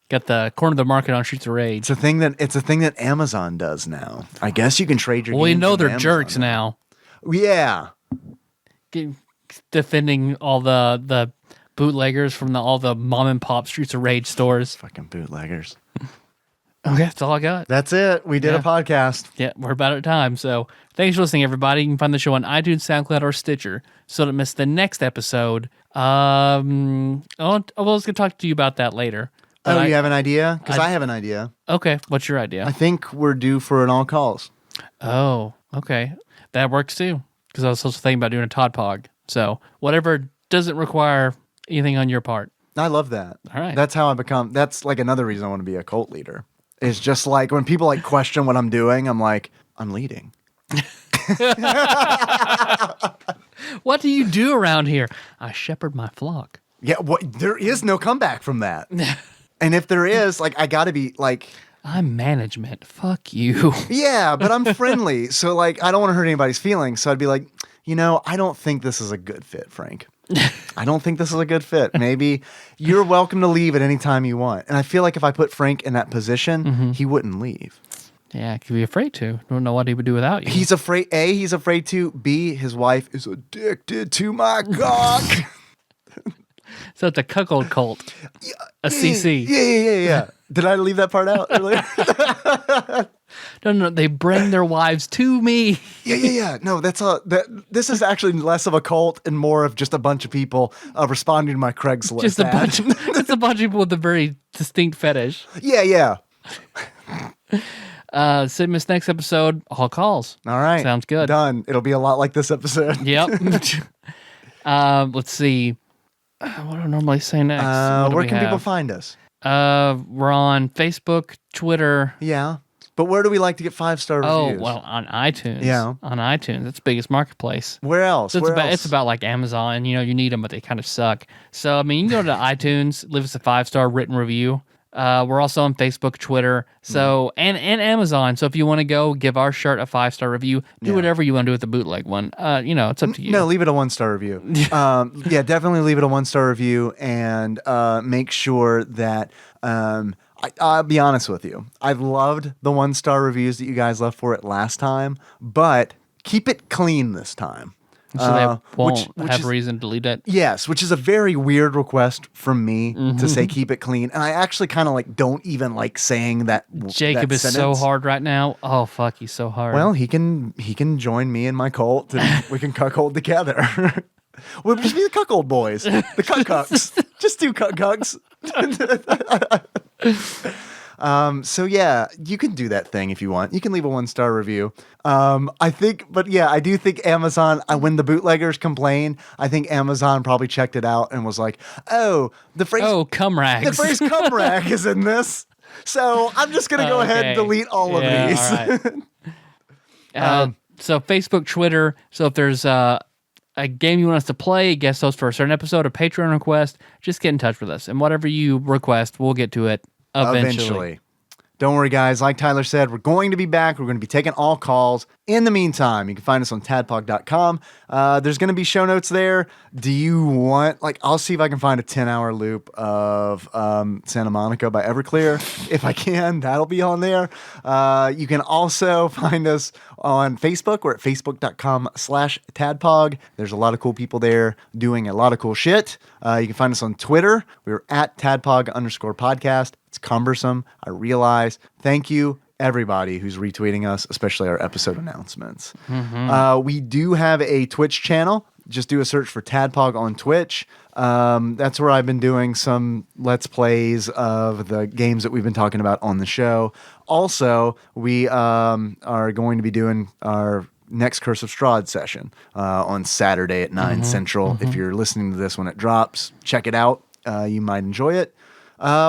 got the corner of the market on Streets of Rage.
It's a thing that Amazon does now. I guess you can trade your games.
Well, we know
on
they're
Amazon
jerks now.
Yeah.
Defending all the bootleggers from all the mom and pop Streets of Rage stores.
Fucking bootleggers.
Okay, that's all I got.
That's it. We did a podcast.
Yeah, we're about at time. So thanks for listening, everybody. You can find the show on iTunes, SoundCloud, or Stitcher. So don't miss the next episode. I was going to talk to you about that later.
Oh, you have an idea? Because I have an idea.
Okay, what's your idea?
I think we're due for an all calls.
Oh, okay. That works too. Because I was also thinking about doing a TADPOG. So whatever doesn't require anything on your part.
I love that.
All right.
That's like another reason I want to be a cult leader. It's just like when people like question what I'm doing, I'm like, I'm leading.
What do you do around here? I shepherd my flock.
Yeah, there is no comeback from that. And if there is, like, I got to be like,
I'm management. Fuck you.
Yeah, but I'm friendly. So like, I don't want to hurt anybody's feelings. So I'd be like, I don't think this is a good fit, Frank. I don't think this is a good fit. Maybe you're welcome to leave at any time you want. And I feel like if I put Frank in that position, he wouldn't leave.
Yeah, I could be afraid to. Don't know what he would do without you.
He's afraid. A, he's afraid to. B, his wife is addicted to my cock.
So it's a cuckold cult. A CC.
Yeah. Did I leave that part out earlier?
No. They bring their wives to me.
Yeah. No, this is actually less of a cult and more of just a bunch of people responding to my Craigslist.
Just it's a bunch of people with a very distinct fetish.
Yeah.
So miss next episode, all calls.
All right.
Sounds good.
Done. It'll be a lot like this episode.
Yep. Let's see. What do I normally say next?
Where can people find us?
We're on Facebook, Twitter.
Yeah. But where do we like to get 5-star reviews?
Oh, well, on iTunes.
Yeah.
On iTunes. It's the biggest marketplace.
Where else?
So it's about like Amazon. You need them, but they kind of suck. So, I mean, you can go to iTunes, leave us a 5-star written review. We're also on Facebook, Twitter, and Amazon. So if you want to go give our shirt a 5-star review, do whatever you want to do with the bootleg one. It's up to you.
No, leave it a 1-star review. Yeah, definitely leave it a 1-star review, and make sure that I'll be honest with you. I've loved the 1-star reviews that you guys left for it last time, but keep it clean this time.
So they won't have reason to delete it.
Yes, which is a very weird request from me to say keep it clean. And I actually kind of don't even like saying that.
Jacob is so hard right now. Oh, fuck, he's so hard.
Well, he can join me in my cult and we can cuckold together. We'll just be the cuckold boys. The cucks. Just two cucks. So yeah, you can do that thing if you want. You can leave a 1-star review. I do think Amazon, when the bootleggers complain, I think Amazon probably checked it out and was like, oh, the phrase cum rags is in this. So I'm just going to go ahead and delete all of these.
All right. So Facebook, Twitter. So if there's a game you want us to play, guest host for a certain episode, a Patreon request, just get in touch with us. And whatever you request, we'll get to it eventually.
Don't worry, guys. Like Tyler said, we're going to be back. We're going to be taking all calls. In the meantime, you can find us on tadpog.com. There's going to be show notes there. Do you want, I'll see if I can find a 10-hour loop of Santa Monica by Everclear. If I can, that'll be on there. You can also find us on Facebook. We're at facebook.com/tadpog. There's a lot of cool people there doing a lot of cool shit. You can find us on Twitter. We're at tadpog_podcast. It's cumbersome, I realize. Thank you, everybody who's retweeting us, especially our episode announcements. We do have a Twitch channel. Just do a search for Tadpog on Twitch. That's where I've been doing some Let's Plays of the games that we've been talking about on the show. Also, we are going to be doing our next Curse of Strahd session on Saturday at 9 Central. If you're listening to this when it drops, check it out. You might enjoy it.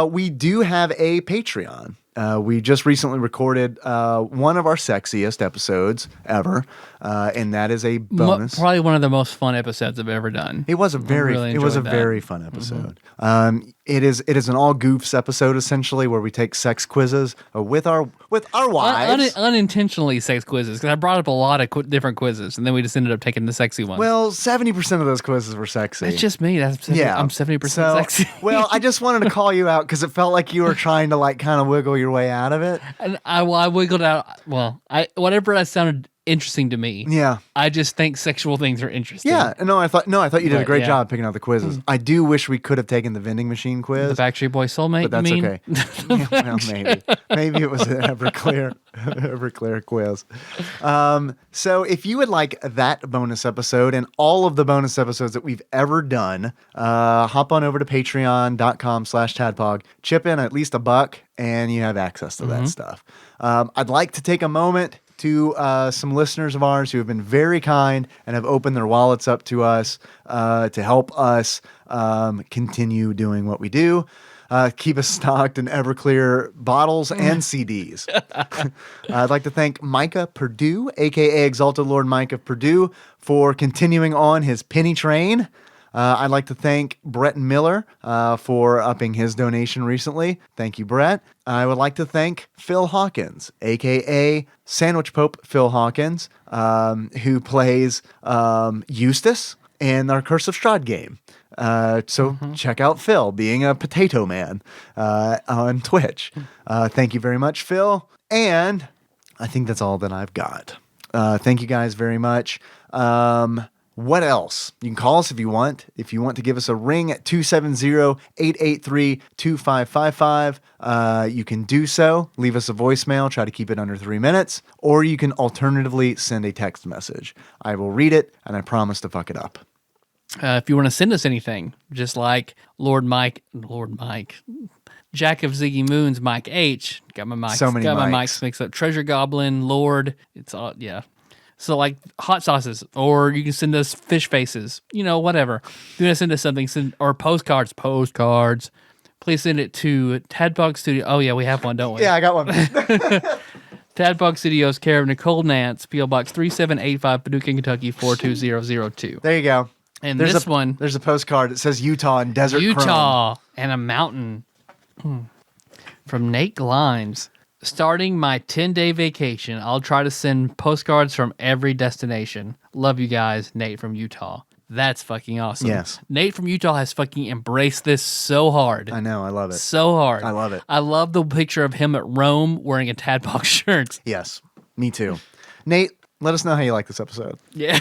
We do have a Patreon. We just recently recorded one of our sexiest episodes ever, and that is a bonus.
Probably one of the most fun episodes I've ever done.
It was a very fun episode. It is an all goofs episode essentially, where we take sex quizzes with our wives.
Unintentionally sex quizzes, because I brought up a lot of different quizzes, and then we just ended up taking the sexy one.
Well, 70% of those quizzes were sexy.
That's just me. I'm 70% sexy.
Well, I just wanted to call you out because it felt like you were trying to kind of wiggle your way out of it.
And I wiggled out. Well, whatever that sounded interesting to me.
Yeah.
I just think sexual things are interesting.
Yeah. No, I thought you did a great job picking out the quizzes. I do wish we could have taken the vending machine quiz.
The Backstreet Boy Soulmate,
but that's
you mean?
okay. Yeah, well, maybe it was an Everclear quiz. So if you would like that bonus episode and all of the bonus episodes that we've ever done, hop on over to patreon.com/tadpog, chip in at least $1 and you have access to that stuff. I'd like to take a moment to some listeners of ours who have been very kind and have opened their wallets up to us to help us continue doing what we do. Keep us stocked in Everclear bottles and CDs. I'd like to thank Micah Purdue, a.k.a. Exalted Lord Mike of Purdue, for continuing on his penny train. I'd like to thank Brett Miller for upping his donation recently. Thank you, Brett. I would like to thank Phil Hawkins, a.k.a. Sandwich Pope Phil Hawkins, who plays Eustace in our Curse of Strahd game. So check out Phil being a potato man on Twitch. Thank you very much, Phil. And I think that's all that I've got. Thank you guys very much. What else? You can call us if you want. If you want to give us a ring at 270-883-2555, you can do so. Leave us a voicemail. Try to keep it under 3 minutes. Or you can alternatively send a text message. I will read it, and I promise to fuck it up.
If you want to send us anything, just like Lord Mike, Jack of Ziggy Moon's Mike H. Got my mics mixed up. Treasure Goblin, Lord. It's all, yeah. So like hot sauces, or you can send us fish faces, whatever. If you want to send us something, or postcards. Please send it to Tadpog Studio. Oh yeah, we have one, don't we?
Yeah, I got one.
Tadpog Studios, care of Nicole Nance, P.O. Box 3785, Paducah, Kentucky 42002.
There you go.
And there's
there's a postcard that says Utah and Desert
Chrome. And a mountain. From Nate Glimes. Starting my 10-day vacation, I'll try to send postcards from every destination. Love you guys, Nate from Utah. That's fucking awesome.
Yes.
Nate from Utah has fucking embraced this so hard.
I know, I love it.
So hard.
I love it.
I love the picture of him at Rome wearing a Tadpog shirt.
Yes, me too. Nate, let us know how you like this episode.
Yeah.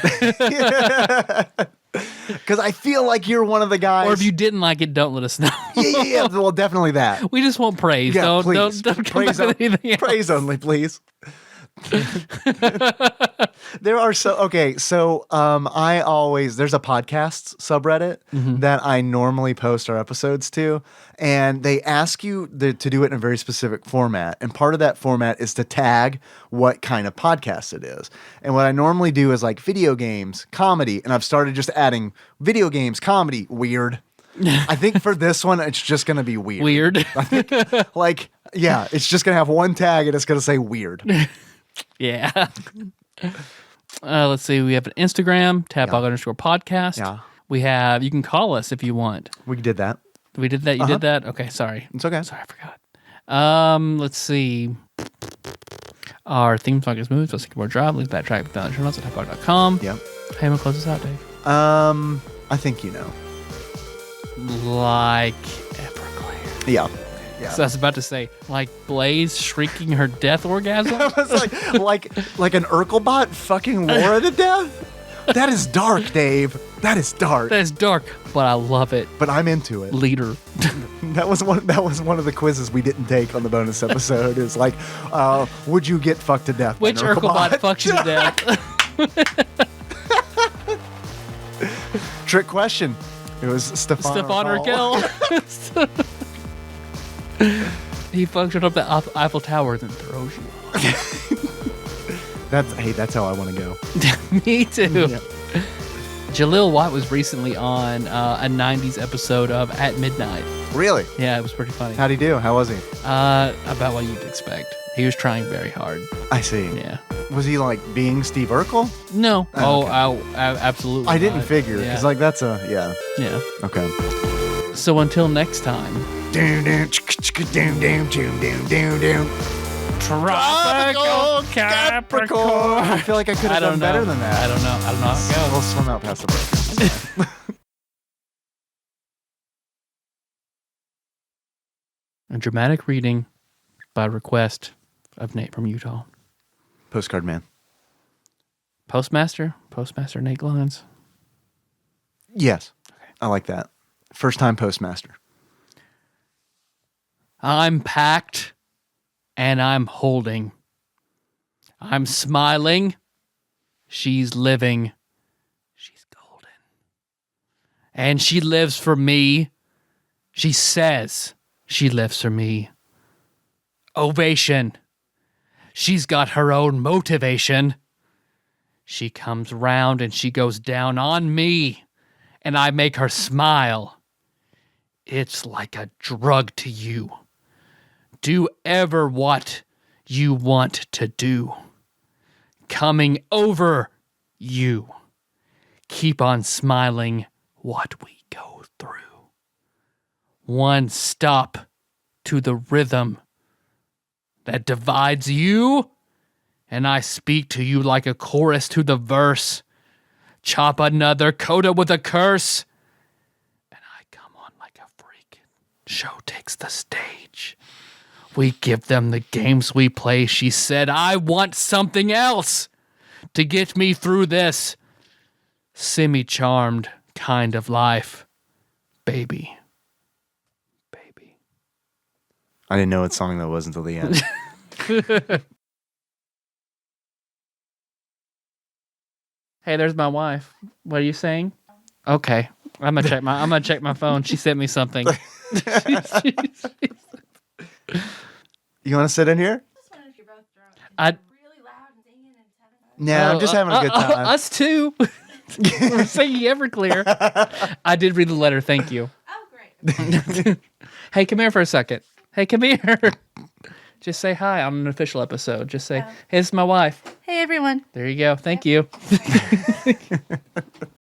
Because I feel like you're one of the guys.
Or if you didn't like it, don't let us know.
Yeah. Well, definitely that.
We just want praise.
Yeah,
Don't come
praise,
back with anything else.
Praise only, please. There are so I always, there's a podcasts subreddit that I normally post our episodes to, and they ask you to do it in a very specific format, and part of that format is to tag what kind of podcast it is. And what I normally do is like video games, comedy, and I've started just adding video games, comedy, weird. I think for this one it's just gonna be weird. I think it's just gonna have one tag and it's gonna say weird.
Yeah. Let's see. We have an Instagram, Tadpog_podcast.
Yeah.
We have, you can call us if you want.
We did that.
We did that? You did that? Okay, sorry.
It's okay.
Sorry, I forgot. Let's see. Our theme song is Moves by Sycamore Drive. Links backtrack with the show notes at TADPOG.com.
Yep.
Hey, I'm gonna close this out, Dave.
I think you know.
Like Everclear.
Yeah. Yeah.
So I was about to say, like Blaze shrieking her death orgasm.
I was like an Urkelbot fucking Laura to death. That is dark, Dave. That is dark.
That is dark, but I love it.
But I'm into it.
Leader.
That was one of the quizzes we didn't take on the bonus episode. Is like, would you get fucked to death?
Which Urkelbot fucks you to death?
Trick question. It was Stefan
Urkel. He fucks up the Eiffel Tower and throws you off.
That's how I want to go.
Me too.
Yeah.
Jaleel White was recently on a 90s episode of At Midnight.
Really?
Yeah, it was pretty funny.
How'd he do? How was he?
About what you'd expect. He was trying very hard.
I see.
Yeah.
Was he like being Steve Urkel?
No.
Oh,
Oh,
okay.
absolutely.
I didn't
not.
figure
Yeah.
because like that's a yeah.
Yeah.
Okay.
So until next time. Tropical Capricorn.
I feel like I could have done better than that.
I don't know how it goes.
We'll swim out past the break.
A dramatic reading by request of Nate from Utah.
Postcard man.
Postmaster Nate Glines.
Yes. Okay. I like that. First time postmaster.
I'm packed and I'm holding. I'm smiling. She's living. She's golden. And she lives for me. She says she lives for me. Ovation. She's got her own motivation. She comes round and she goes down on me, and I make her smile. It's like a drug to you. Do ever what you want to do. Coming over you. Keep on smiling what we go through. One stop to the rhythm that divides you, and I speak to you like a chorus to the verse. Chop another coda with a curse, and I come on like a freak. Show takes the stage. We give them the games we play. She said, I want something else to get me through this semi-charmed kind of life. Baby.
I didn't know what song that was until the end.
Hey, there's my wife. What are you saying? Okay. I'm gonna check my phone. She sent me something.
You want to sit in here?
I
Yeah, I'm just having a good time.
Us too. We're singing Everclear. I did read the letter. Thank you.
Oh, great.
Hey, come here for a second. Hey, come here. Just say hi on an official episode. Just say, hey, this is my wife.
Hey, everyone.
There you go. Thank you.